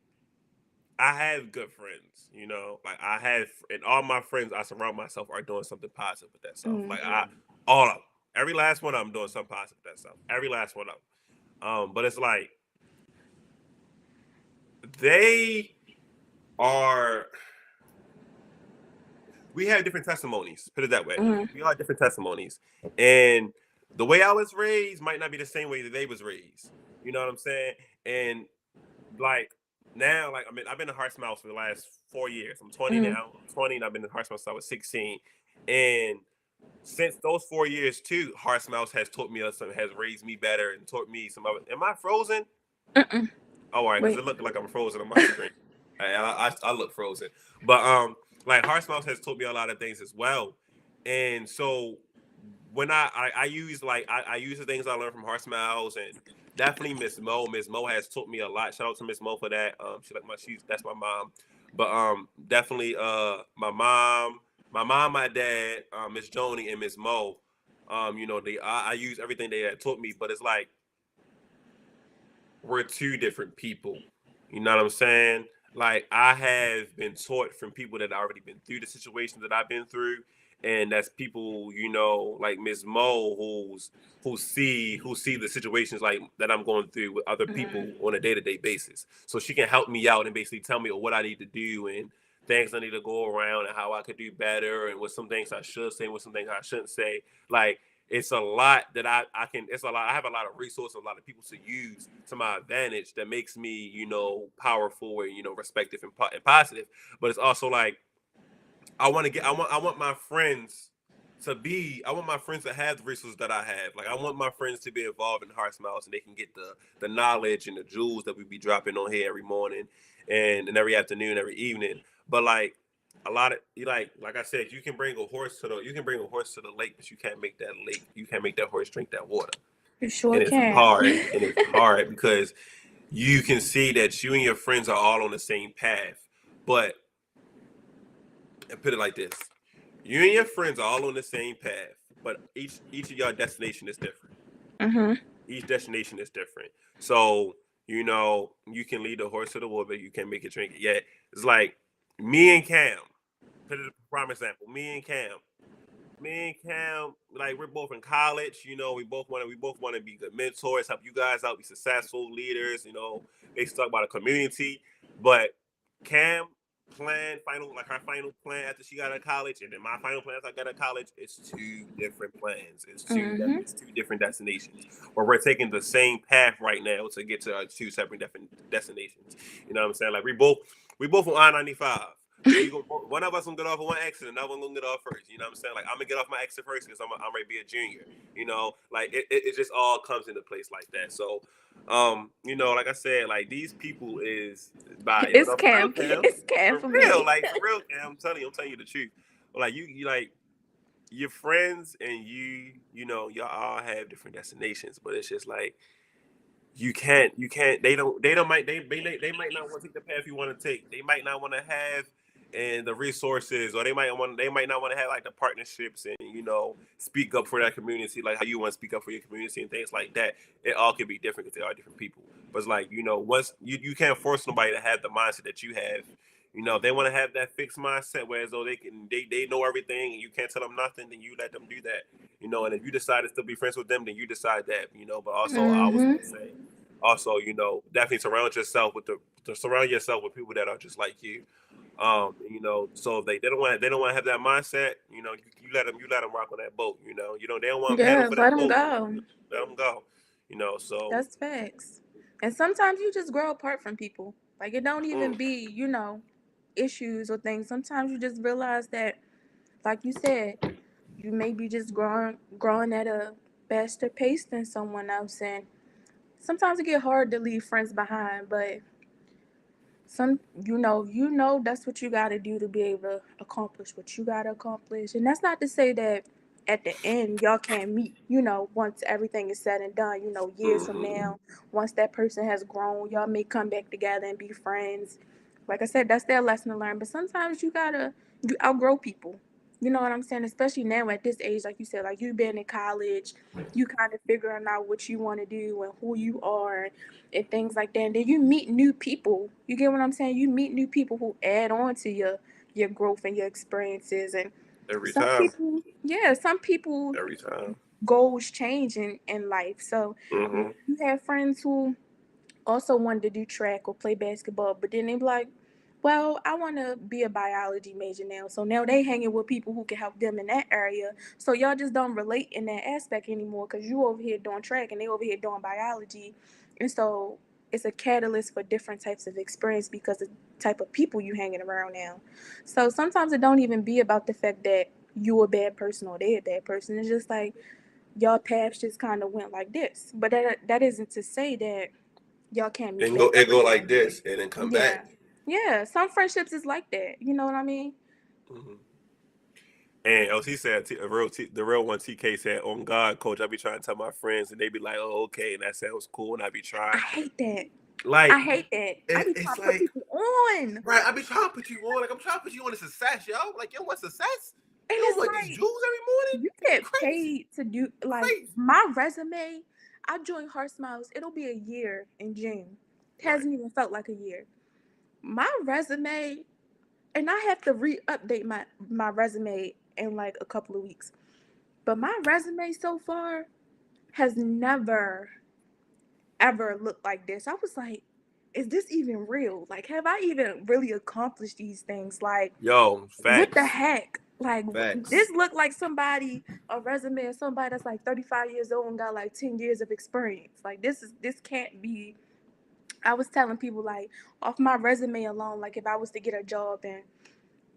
I have good friends, Like I have, and all my friends I surround myself are doing something positive with that self. Like Mm-hmm. all of them, every last one of them doing something positive with that self. Every last one of them. But it's like they are. We have different testimonies. Put it that way. Mm-hmm. We all have different testimonies, and the way I was raised might not be the same way that they was raised. You know what I'm saying? And like now, like I've been in Hearts Mouse for the last 4 years. I'm 20 Mm-hmm. now. I'm 20, and I've been in Hearts Mouse since I was 16. And since those 4 years too, Hearts Mouse has taught me something, has raised me better, and taught me some of it. Am I frozen? Mm-mm. Oh, all right, because Wait. it looked like I'm frozen on my screen. I look frozen, but like Hearts Mouse has taught me a lot of things as well. And so when I use I use the things I learned from Hearts Mouse and definitely Miss Mo. Miss Mo has taught me a lot. Shout out to Miss Mo for that. She's that's my mom. But definitely my mom, my dad, Miss Joni and Miss Mo. I use everything they had taught me, but it's like we're two different people. You know what I'm saying? Like I have been taught from people that already been through the situations that I've been through, and that's people, you know, like Miss Mo, who see the situations like that I'm going through with other Mhm. people on a day-to-day basis. So she can help me out and basically tell me what I need to do and things I need to go around and how I could do better and what some things I should say and what some things I shouldn't say. Like it's a lot that I can it's a lot I have a lot of resources, a lot of people to use to my advantage that makes me, you know, powerful and, you know, respected and positive. But it's also like I want my friends I want my friends to have the resources that I have. Like I want my friends to be involved in Heart Smiles and they can get the knowledge and the jewels that we be dropping on here every morning and every afternoon, every evening. But like a lot of like I said, you can bring a horse to the lake, but you can't make that horse drink that water. You sure And it's can. hard. And it's hard because you can see that you and your friends are all on the same path. But and put it like this: you and your friends are all on the same path, but each of your destination is different. Mhm. Each destination is different. So you know you can lead the horse to the water, but you can't make it drink it. Yet it's like me and Cam. Put it a prime example. Me and Cam, like we're both in college. You know, we both want to be good mentors, help you guys out, be successful leaders. You know, they talk about a community, but Cam her final plan after she got out of college, and then my final plan after I got out of college. It's two different plans. Mhm. It's two different destinations. Where we're taking the same path right now to get to our two separate different destinations. You know what I'm saying? Like we both on I-95. We go, one of us gonna get off of one exit, another one gonna get off first. You know what I'm saying? Like I'm gonna get off my exit first because I'm ready to be a junior. You know, like it just all comes into place like that. So, you know, like I said, like these people is by yo, It's no, for real, Cam. Cam, It's Cam for me. like for real, Cam. I'm telling you the truth. Like you like your friends and you know, y'all all have different destinations, but it's just like you can't they don't might they might not want to take the path you want to take. They might not want to have and the resources or they might not want to have like the partnerships and you know speak up for that community like how you want to speak up for your community and things like that. It all can be different because they are different people. But it's like, you know, once you can't force nobody to have the mindset that you have. You know, if they want to have that fixed mindset where as though they know everything and you can't tell them nothing, then you let them do that. You know, and if you decide to still be friends with them, then you decide that, you know. But also I was Mhm. gonna say also, you know, definitely surround yourself with to surround yourself with people that are just like you. You know, so if they don't want to have that mindset, you know, you let them rock on that boat. You know, you don't they don't want to paddle Yeah, for let that them boat. go. Let them go. You know, so That's facts. And sometimes you just grow apart from people. Like it don't even mm, be, issues or things. Sometimes you just realize that, like you said, you may be just growing at a faster pace than someone else, and sometimes it get hard to leave friends behind. But you know that's what you got to do to be able to accomplish what you got to accomplish. And that's not to say that at the end y'all can't meet, once everything is said and done, years from mm-hmm. now, once that person has grown, y'all may come back together and be friends. Like I said, that's their lesson to learn. But sometimes you outgrow people. You know what I'm saying? Especially now at this age, like you said, like you've been in college, you kind of figuring out what you want to do and who you are and things like that. And then you meet new people. You get what I'm saying? You meet new people who add on to your growth and your experiences. And Every some time, people, yeah, some people every time. goals change in life. So Mm-hmm. you have friends who also wanted to do track or play basketball, but then they be like, well, I want to be a biology major now. So now they hanging with people who can help them in that area. So y'all just don't relate in that aspect anymore because you over here doing track and they over here doing biology. And so it's a catalyst for different types of experience because of the type of people you hanging around now. So sometimes it don't even be about the fact that you a bad person or they a bad person. It's just like y'all paths just kind of went like this. But that isn't to say that y'all can't meet And back up go like again. this and then come back. Yeah. Yeah. Some friendships is like that. You know what I mean? Mm-hmm. And LT said, the real one, TK said, on God, coach, I be trying to tell my friends, and they be like, oh, okay, and that sounds cool, and I be I trying. hate that. I Like, hate that. I be trying it's to put like, people on. right, I be trying to put you on, like, I'm trying to put you on to success, yo. Like, yo, what success? And You don't it's want these like jewels every morning? you Are you get crazy? paid to do like Crazy. my resume. I joined Heart Smiles. It'll be a year in June. It Right. hasn't even felt like a year. My resume, and I have to re-update my resume in like a couple of weeks. But my resume so far has never ever looked like this. I was like, is this even real? Like, have I even really accomplished these things? Like, Yo, what the facts. heck? Like, Facts. this looked like a resume of somebody that's like 35 years old and got like 10 years of experience. Like, this can't be. I was telling people, like, off my resume alone, like, if I was to get a job in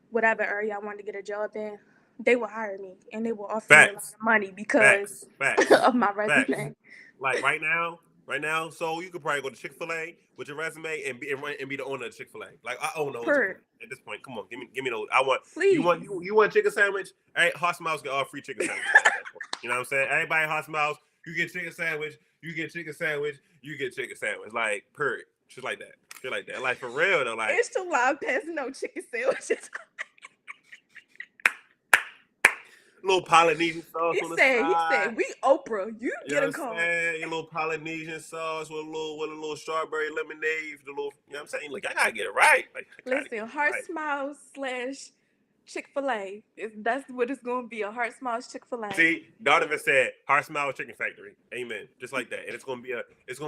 whatever area I wanted to get a job in, they will hire me and they will offer me a lot Facts. of money because Facts. Facts. of my Facts. resume. Like right now, so you could probably go to Chick-fil-A with your resume and be the owner of Chick-fil-A. Like I own the whole Per, Chick-fil-A at this point. Come on, give me those. I want please. you want chicken sandwich? All right, Hot Smiles get all free chicken sandwiches at that point. You know what I'm saying? Everybody at Hot Smiles, you get chicken sandwich, you get chicken sandwich, you get chicken sandwich. Like per shit like that. Shit like that. Like for real though, like It's too loud passing no chicken sandwiches. little Polynesian sauce on the He side. said, we Oprah, you You get know a what I'm call. saying? Your little Polynesian sauce with a little strawberry lemonade, the little, you know what I'm saying? Like I gotta get it right. Like I gotta get Listen, it Heart right. Smiles / Chick-fil-A. That's what it's gonna be, a Heart Smiles Chick-fil-A. See, Donovan said Heart Smile Chicken Factory. Amen. Just like that. And it's gonna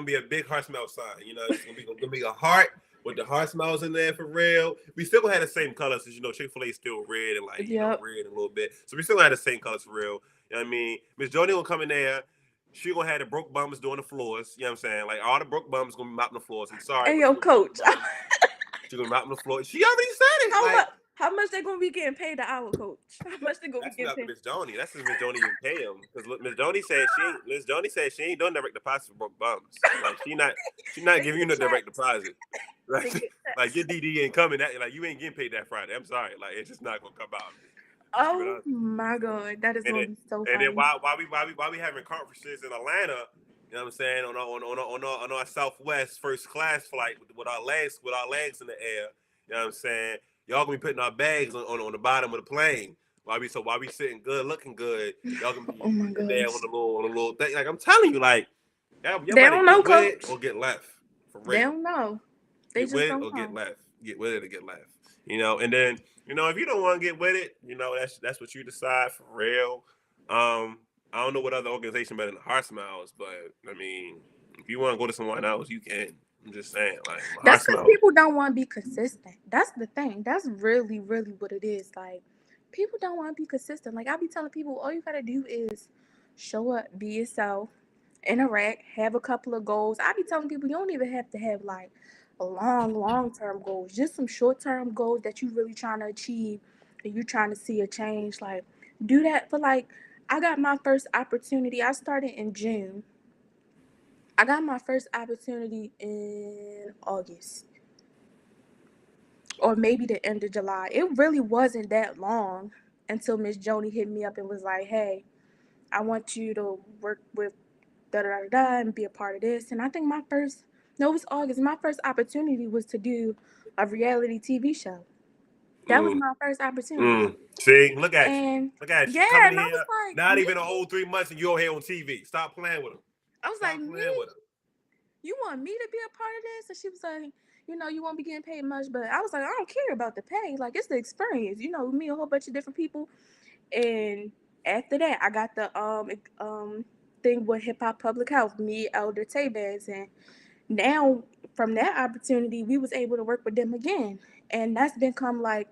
be a big Heart Smile sign. You know, it's gonna be a heart with the Heart Smiles in there for real. We still gonna have the same colors, as you know, Chick-fil-A is still red and like Yep. red a little bit. So we still gonna have the same colors for real. You know what I mean? Miss Jody will come in there. She gonna have the broke bums doing the floors. You know what I'm saying? Like all the broke bums gonna be mopping the floors. I'm sorry. Hey, yo, coach. She gonna mop the floor. She already said it. How much they gonna be getting paid an hour, coach? How much they gonna be That's getting not paid? Miss Joni. That's Miss Joni even pay him. Because Miss Joni said she ain't doing direct deposit for broke bums. Like she not giving you no direct deposit. Like your DD ain't coming. Like you ain't getting paid that Friday. I'm sorry. Like it's just not gonna come out. Oh my god, that is gonna be so funny. And then while we having conferences in Atlanta, you know what I'm saying, on our Southwest first class flight with our legs in the air, you know what I'm saying, y'all gonna be putting our bags on the bottom of the plane. While we sitting good, looking good, y'all gonna be in there on the little thing. Like I'm telling you, like y'all they don't know, get with coach. it or get left. For real. They don't know. They get just with it don't or know. get left. Get with it or get left. You know, and then if you don't want to get with it, that's what you decide for real. I don't know what other organization better than Heart Smiles, but I mean, if you want to go to someone else, you can. I'm just saying, like that's because people don't want to be consistent. That's the thing. That's really, really what it is. Like people don't want to be consistent. Like I be telling people, all you gotta do is show up, be yourself, interact, have a couple of goals. I be telling people you don't even have to have like a long-term goals. Just some short-term goals that you really trying to achieve and you trying to see a change. Like do that for like I got my first opportunity. I started in June. I got my first opportunity in August or maybe the end of July. It really wasn't that long until Miss Joni hit me up and was like, hey, I want you to work with da-da-da-da and be a part of this. And I think it was August. My first opportunity was to do a reality TV show. That was my first opportunity. See, look at you. Yeah, coming and I here, was like, not even a whole 3 months, and you're here on TV. Stop playing with them. I was like, me? You want me to be a part of this? And she was like, you won't be getting paid much. But I was like, I don't care about the pay. Like, it's the experience. Me, a whole bunch of different people. And after that, I got the thing with Hip Hop Public Health, me, Elder Tabez. And now, from that opportunity, we was able to work with them again. And that's become, like,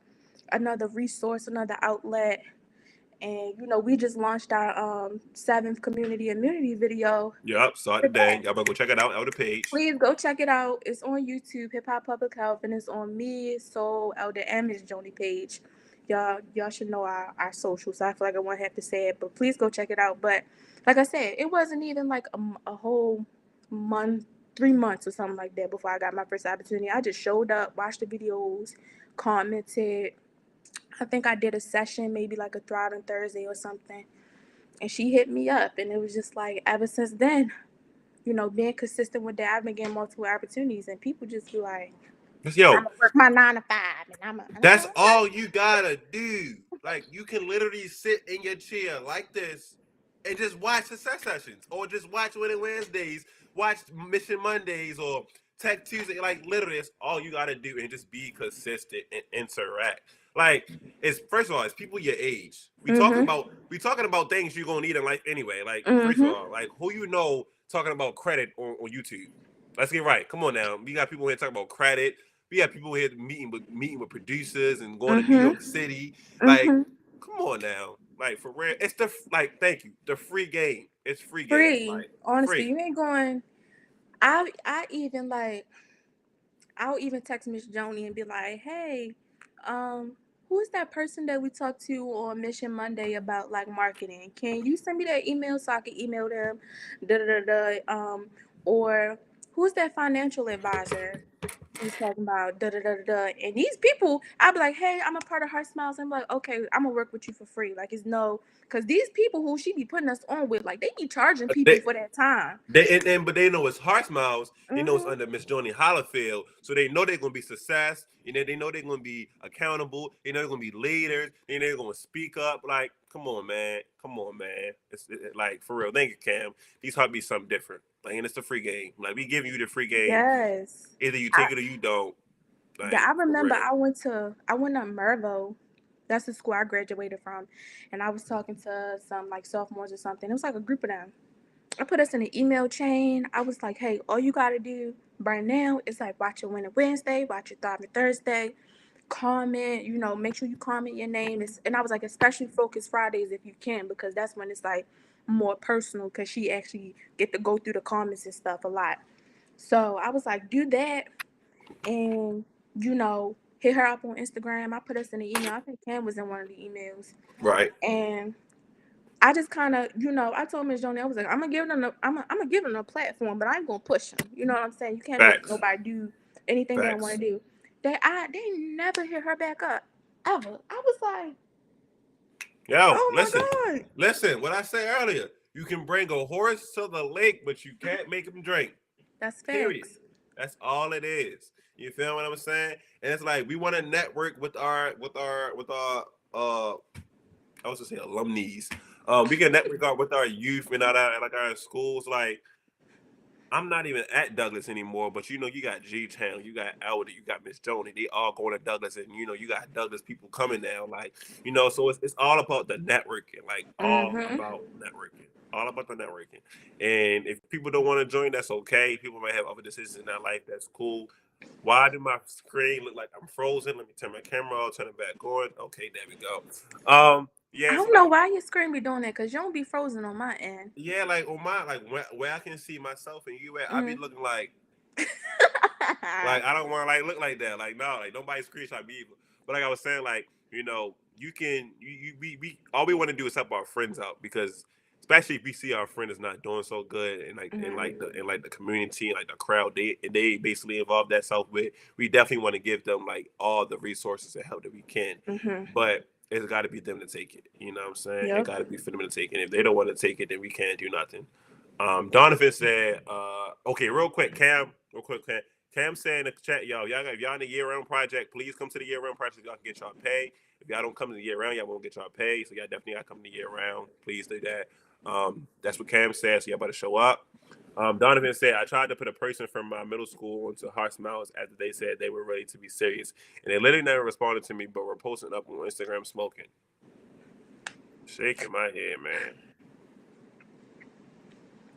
another resource, another outlet. And we just launched our 7th community immunity video. Yep, saw it today. Y'all better go check it out on the page. Please go check it out. It's on YouTube, Hip Hop Public Health, and it's on me, Soul, Elder, and Miss Joni page. Y'all should know our socials. So I feel like I won't have to say it, but please go check it out. But like I said, it wasn't even like a whole month, 3 months or something like that before I got my first opportunity. I just showed up, watched the videos, commented. I think I did a session, maybe like a Thriving Thursday or something. And she hit me up. And it was just like, ever since then, being consistent with that, I've been getting multiple opportunities. And people just be like, I'm going to work my 9 to 5. And that's all you got to do. Like, you can literally sit in your chair like this and just watch Success Sessions. Or just watch Winning Wednesdays, watch Mission Mondays, or Tech Tuesday. Like, literally, that's all you got to do. And just be consistent and interact. Like, it's first of all, it's people your age. Mhm. We talking about things you're gonna need in life anyway. Like, first of Mhm. all, like who you know talking about credit on YouTube. Let's get right. Come on now. We got people here talking about credit. We have people here meeting with producers and going to New Mhm. York City. Like, Mhm. come on now. Like for real. It's like thank you. The free game. It's free game. Free. Like Honestly, free. you ain't going. I even like. I'll even text Miss Joni and be like, "Hey, who is that person that we talked to on Mission Monday about like marketing? Can you send me that email so I can email them? Da da da da. Or who's that financial advisor he's talking about? Da da da da da." And these people, I'll be like, "Hey, I'm a part of Heart Smiles." I'm like, "Okay, I'm gonna work with you for free." Like, it's no, because these people who she be putting us on with, like, they be charging people They, for that time. but they know it's Hearts Miles. They know it's Mhm. under Miss Joni Hollifield, so they know they're gonna be success. They know they're gonna be accountable. They know they're gonna be leaders. They know they're gonna speak up. Like, come on, man, come on, man. Like for real. Thank you, Cam. These heart be something different. Like, and it's a free game. Like we giving you the free game. Yes. Either you take it or you don't. Yeah, Like I for remember real. I went to Mervo. That's the school I graduated from. And I was talking to some like sophomores or something. It was like a group of them. I put us in an email chain. I was like, hey, all you gotta do right now is like watch your Winter Wednesday, watch your Thriving Thursday, comment, make sure you comment your name. And I was like, especially focus Fridays if you can, because that's when it's like more personal because she actually get to go through the comments and stuff a lot. So I was like, do that and hit her up on Instagram. I put us in the email. I think Cam was in one of the emails, Right. and I just kind of, I told Miss Joni, I was like, I'm gonna give them a platform, but I ain't gonna push them. You know what I'm saying? You can't make Facts. nobody do anything they don't want to Facts. do. They never hit her back up ever. I was like, Yo, oh listen, my god, listen. What I said earlier. You can bring a horse to the lake, but you can't make him drink. that's Period. facts. That's all it is. You feel what I'm saying? And it's like we want to network with our I was gonna say alumnis. We can network with our youth and our schools. Like I'm not even at Douglas anymore, but you got G Town, you got Elder, you got Miss Joni. They all going to Douglas, and you got Douglas people coming now. Like so it's all about the networking, like all Mhm. about networking, all about the networking. And if people don't want to join, that's okay. People might have other decisions in their life. That's cool. Why do my screen look like I'm frozen? Let me turn my camera on, turn it back on. Okay, there we go. I Yeah, so don't know like why your screen be doing that, cause you don't be frozen on my end. yeah, like on my like where I can see myself and you at, I be Mm. looking like I don't want to like look like that. Like no, like nobody screenshot me either. But like I was saying, like you can we all we want to do is help our friends out because especially if we see our friend is not doing so good and like Mhm. the community and like the crowd they basically involve that self with. We definitely want to give them like all the resources and help that we can, Mhm. but it's got to be them to take it. You know what I'm saying? It Yep. got to be for them to take it. If they don't want to take it, then we can't do nothing. Donovan said, okay, real quick, Cam. Cam said in the chat, if y'all in the year round project, please come to the year round project. Y'all can get y'all pay. If y'all don't come to the year round, y'all won't get y'all pay. So y'all definitely gotta come to the year round. Please do that. That's what Cam said. So y'all better show up. Donovan said, I tried to put a person from my middle school into Heart Smiles after they said they were ready to be serious. And they literally never responded to me, but were posting up on Instagram smoking. Shaking my head, man.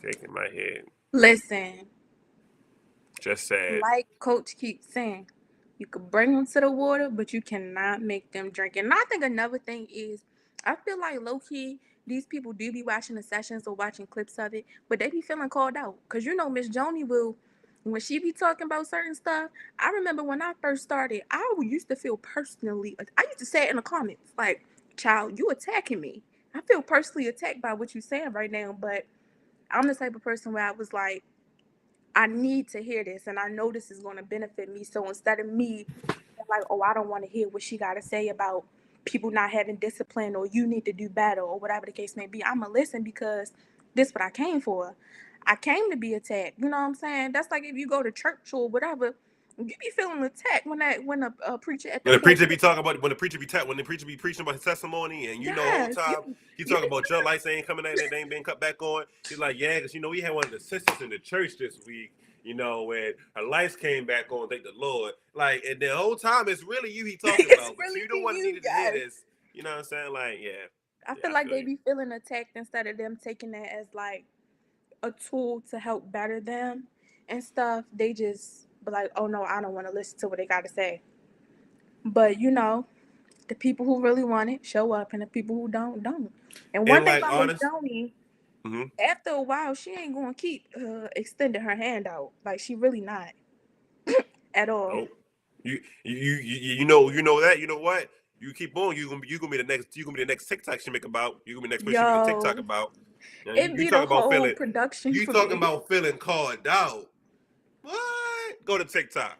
Shaking my head. Listen, Just sad. like Coach keeps saying, you could bring them to the water, but you cannot make them drink. And I think another thing is, I feel like low key, these people do be watching the sessions or watching clips of it, but they be feeling called out. Cause Miss Joni will, when she be talking about certain stuff. I remember when I first started, I used to feel personally. I used to say it in the comments, like, "Child, you attacking me." I feel personally attacked by what you saying right now, but I'm the type of person where I was like, I need to hear this, and I know this is going to benefit me. So instead of me like, oh, I don't want to hear what she got to say about people not having discipline or you need to do better or whatever the case may be, I'm going to listen because this is what I came for. I came to be attacked. You know what I'm saying? That's like if you go to church or whatever, you be feeling attacked when a preacher at the pulpit. When the preacher be preaching about his testimony, and the whole Yes, time he you talk be about your lights ain't coming out and they ain't been cut back on. He's like, yeah, because we had one of the sisters in the church this week. You know, when her lights came back on, thank the Lord. Like, and the whole time it's really you he talking It's about, but really you the one you, needed to hear yes. this. You know what I'm saying? Like, yeah, I yeah, feel I like feel they you. be feeling attacked instead of them taking that as like a tool to help better them and stuff. They just be like, oh no, I don't want to listen to what they got to say. But the people who really want it show up, and the people who don't. And one And thing like about Miss honest, Joni, mm-hmm. after a while, she ain't gonna keep extending her hand out. Like she really not at all. Nope. You know that. You know what? You keep on. You gonna be the next. You gonna be the next TikTok she make about. You gonna be the next person she make a TikTok Yo, about. Now, it you be the talk about whole feeling. production You for talking me. about feeling called out. What? Go to TikTok.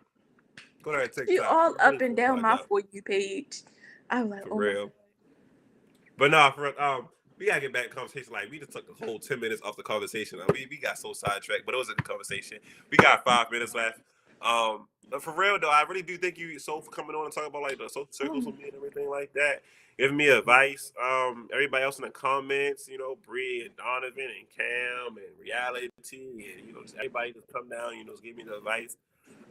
Go to that She TikTok. all You really up and feel down called my out For You page. I was like, for oh my real. But no, we gotta get back to conversation. Like we just took the whole 10 minutes off the conversation. We got so sidetracked, but it was a good conversation. We got 5 minutes left. But for real though, I really do thank you so for coming on and talking about like the social circles God. with me and everything like that. Giving me advice. Everybody else in the comments, Bree and Donovan and Cam and Reality and just everybody just come down, just give me the advice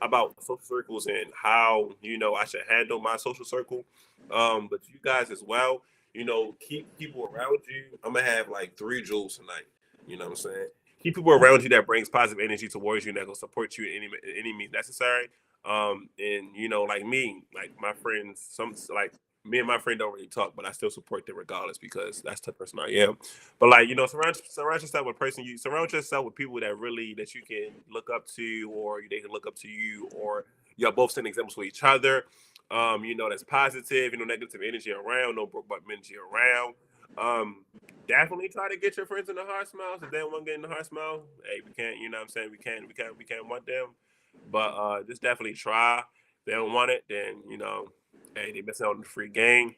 about social circles and how I should handle my social circle. But you guys as well, keep people around you. I'm gonna have like 3 jewels tonight. You know what I'm saying? Keep people around you that brings positive energy towards you and that will support you in any means necessary. And like me, like my friends, some like me and my friend don't really talk, but I still support them regardless because that's the person I am. But like surround yourself with person you surround yourself with people that you can look up to, or they can look up to you, or y'all both setting examples for each other. That's positive. Negative energy around, no broke butt energy around. Um, Definitely try to get your friends in the heart smiles. If they don't want to get in the heart smile, hey, we can't. You know what I'm saying? We can't want them. But just definitely try. If they don't want it, then hey, they missing out on the free game.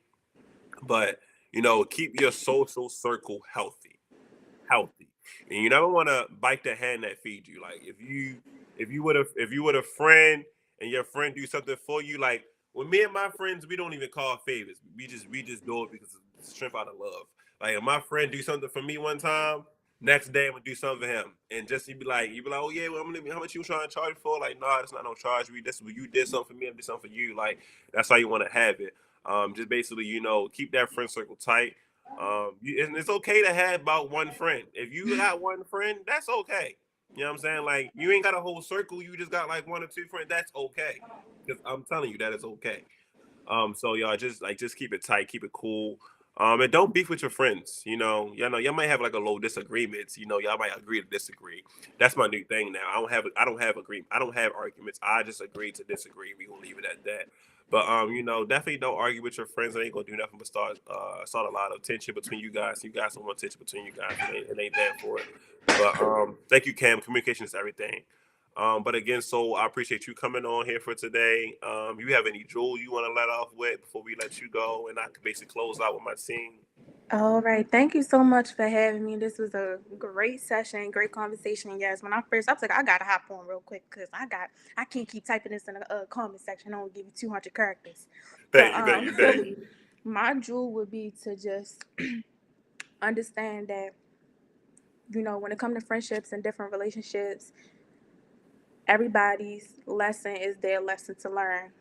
But keep your social circle healthy, and you never want to bite the hand that feeds you. Like if you would a friend and your friend do something for you, like with me and my friends, we don't even call favors. We just do it because it's strength out of love. Like if my friend do something for me one time, next day I'm gonna do something for him, and just you be like, oh yeah, well, how much you trying to charge for? Like, nah, it's not no charge. This you did something for me, I did something for you. Like that's how you want to have it. Just basically, keep that friend circle tight. And it's okay to have about one friend. If you got one friend, that's okay. You know what I'm saying? Like you ain't got a whole circle. You just got like 1 or 2 friends. That's okay. Because I'm telling you that is okay. So y'all just keep it tight, keep it cool. And don't beef with your friends. Y'all might have like a little disagreements. Y'all might agree to disagree. That's my new thing now. I don't have agreement. I don't have arguments. I just agree to disagree. We gonna leave it at that. But definitely don't argue with your friends. It ain't gonna do nothing but start a lot of tension between you guys. You guys don't want tension between you guys. It ain't there for it. But thank you, Cam. Communication is everything. But again, so I appreciate you coming on here for today. You have any jewel you want to let off with before we let you go, and I can basically close out with my team. All right. Thank you so much for having me. This was a great session, great conversation. Yes, when I was like, I gotta hop on real quick because I can't keep typing this in the comment section. I don't give you 200 characters. But Thank you, thank you, thank you. my jewel would be to just understand that when it comes to friendships and different relationships, everybody's lesson is their lesson to learn.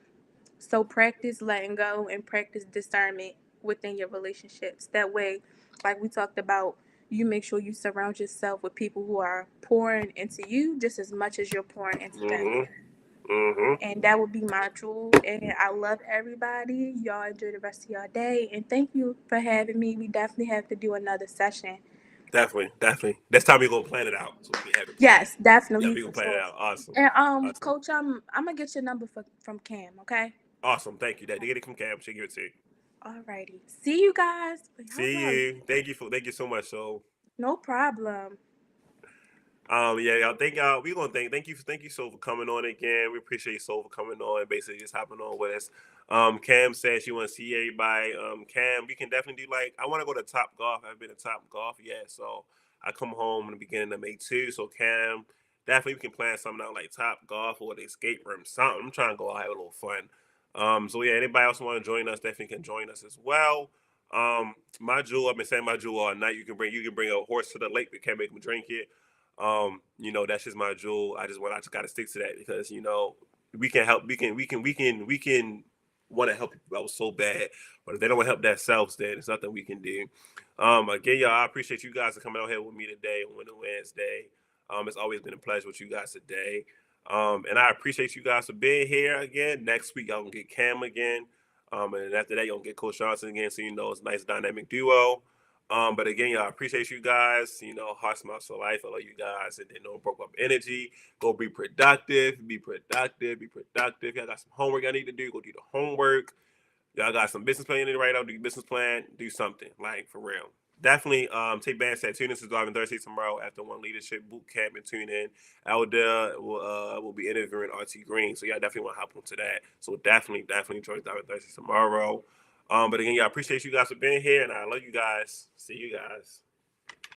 So practice letting go and practice discernment within your relationships. That way, like we talked about, you make sure you surround yourself with people who are pouring into you just as much as you're pouring into them. Mhm, mhm. And that would be my jewel. And I love everybody. Y'all enjoy the rest of your day. And thank you for having me. We definitely have to do another session. Definitely, definitely. Next time we gonna plan it out, so we can have it planned. Yes, Yeah, definitely we for gonna plan it sure. out. Awesome, And awesome, coach, I'm gonna get your number from Cam, okay? awesome. Thank you. That get it from Cam. She give it to you. Alrighty. See you guys. Y'all See love. you. Thank you so much. So. No problem. Yeah, y'all. We gonna thank you so for coming on again. We appreciate you so for coming on and basically just hopping on with us. Cam said she want to see everybody. Cam, we can definitely do like I want to go to Top Golf. I've been to Top Golf, yeah. So I come home in the beginning of May too. So Cam, definitely we can plan something out like Top Golf or the escape room, something. I'm trying to go out have a little fun. So yeah, anybody else want to join us, definitely can join us as well. My jewel, I've been saying my jewel all night. You can bring a horse to the lake, but can't make them drink it. That's just my jewel. I just gotta stick to that because we can help. We can want to help people out so bad, but if they don't want to help themselves, then there's nothing we can do. Again, y'all, I appreciate you guys for coming out here with me today on Winter Wednesday. It's always been a pleasure with you guys today. And I appreciate you guys for being here again. Next week, y'all gonna get Cam again. And after that, you'll get Coach Johnson again. So it's a nice dynamic duo. But again, y'all, appreciate you guys. Heart smiles for life. I love you guys. And then don't broke up energy. Go be productive. Be productive. Be productive. Y'all got some homework I need to do. Go do the homework. Y'all got some business plan to write out. Do your business plan. Do something. Like for real. Definitely take Bandstand. Tune in to Driving Thursday tomorrow after one leadership boot camp and tune in. Elder will be interviewing RT Green. So y'all definitely want to hop onto that. So definitely join Driving Thursday tomorrow. But again, y'all appreciate you guys for being here and I love you guys. See you guys.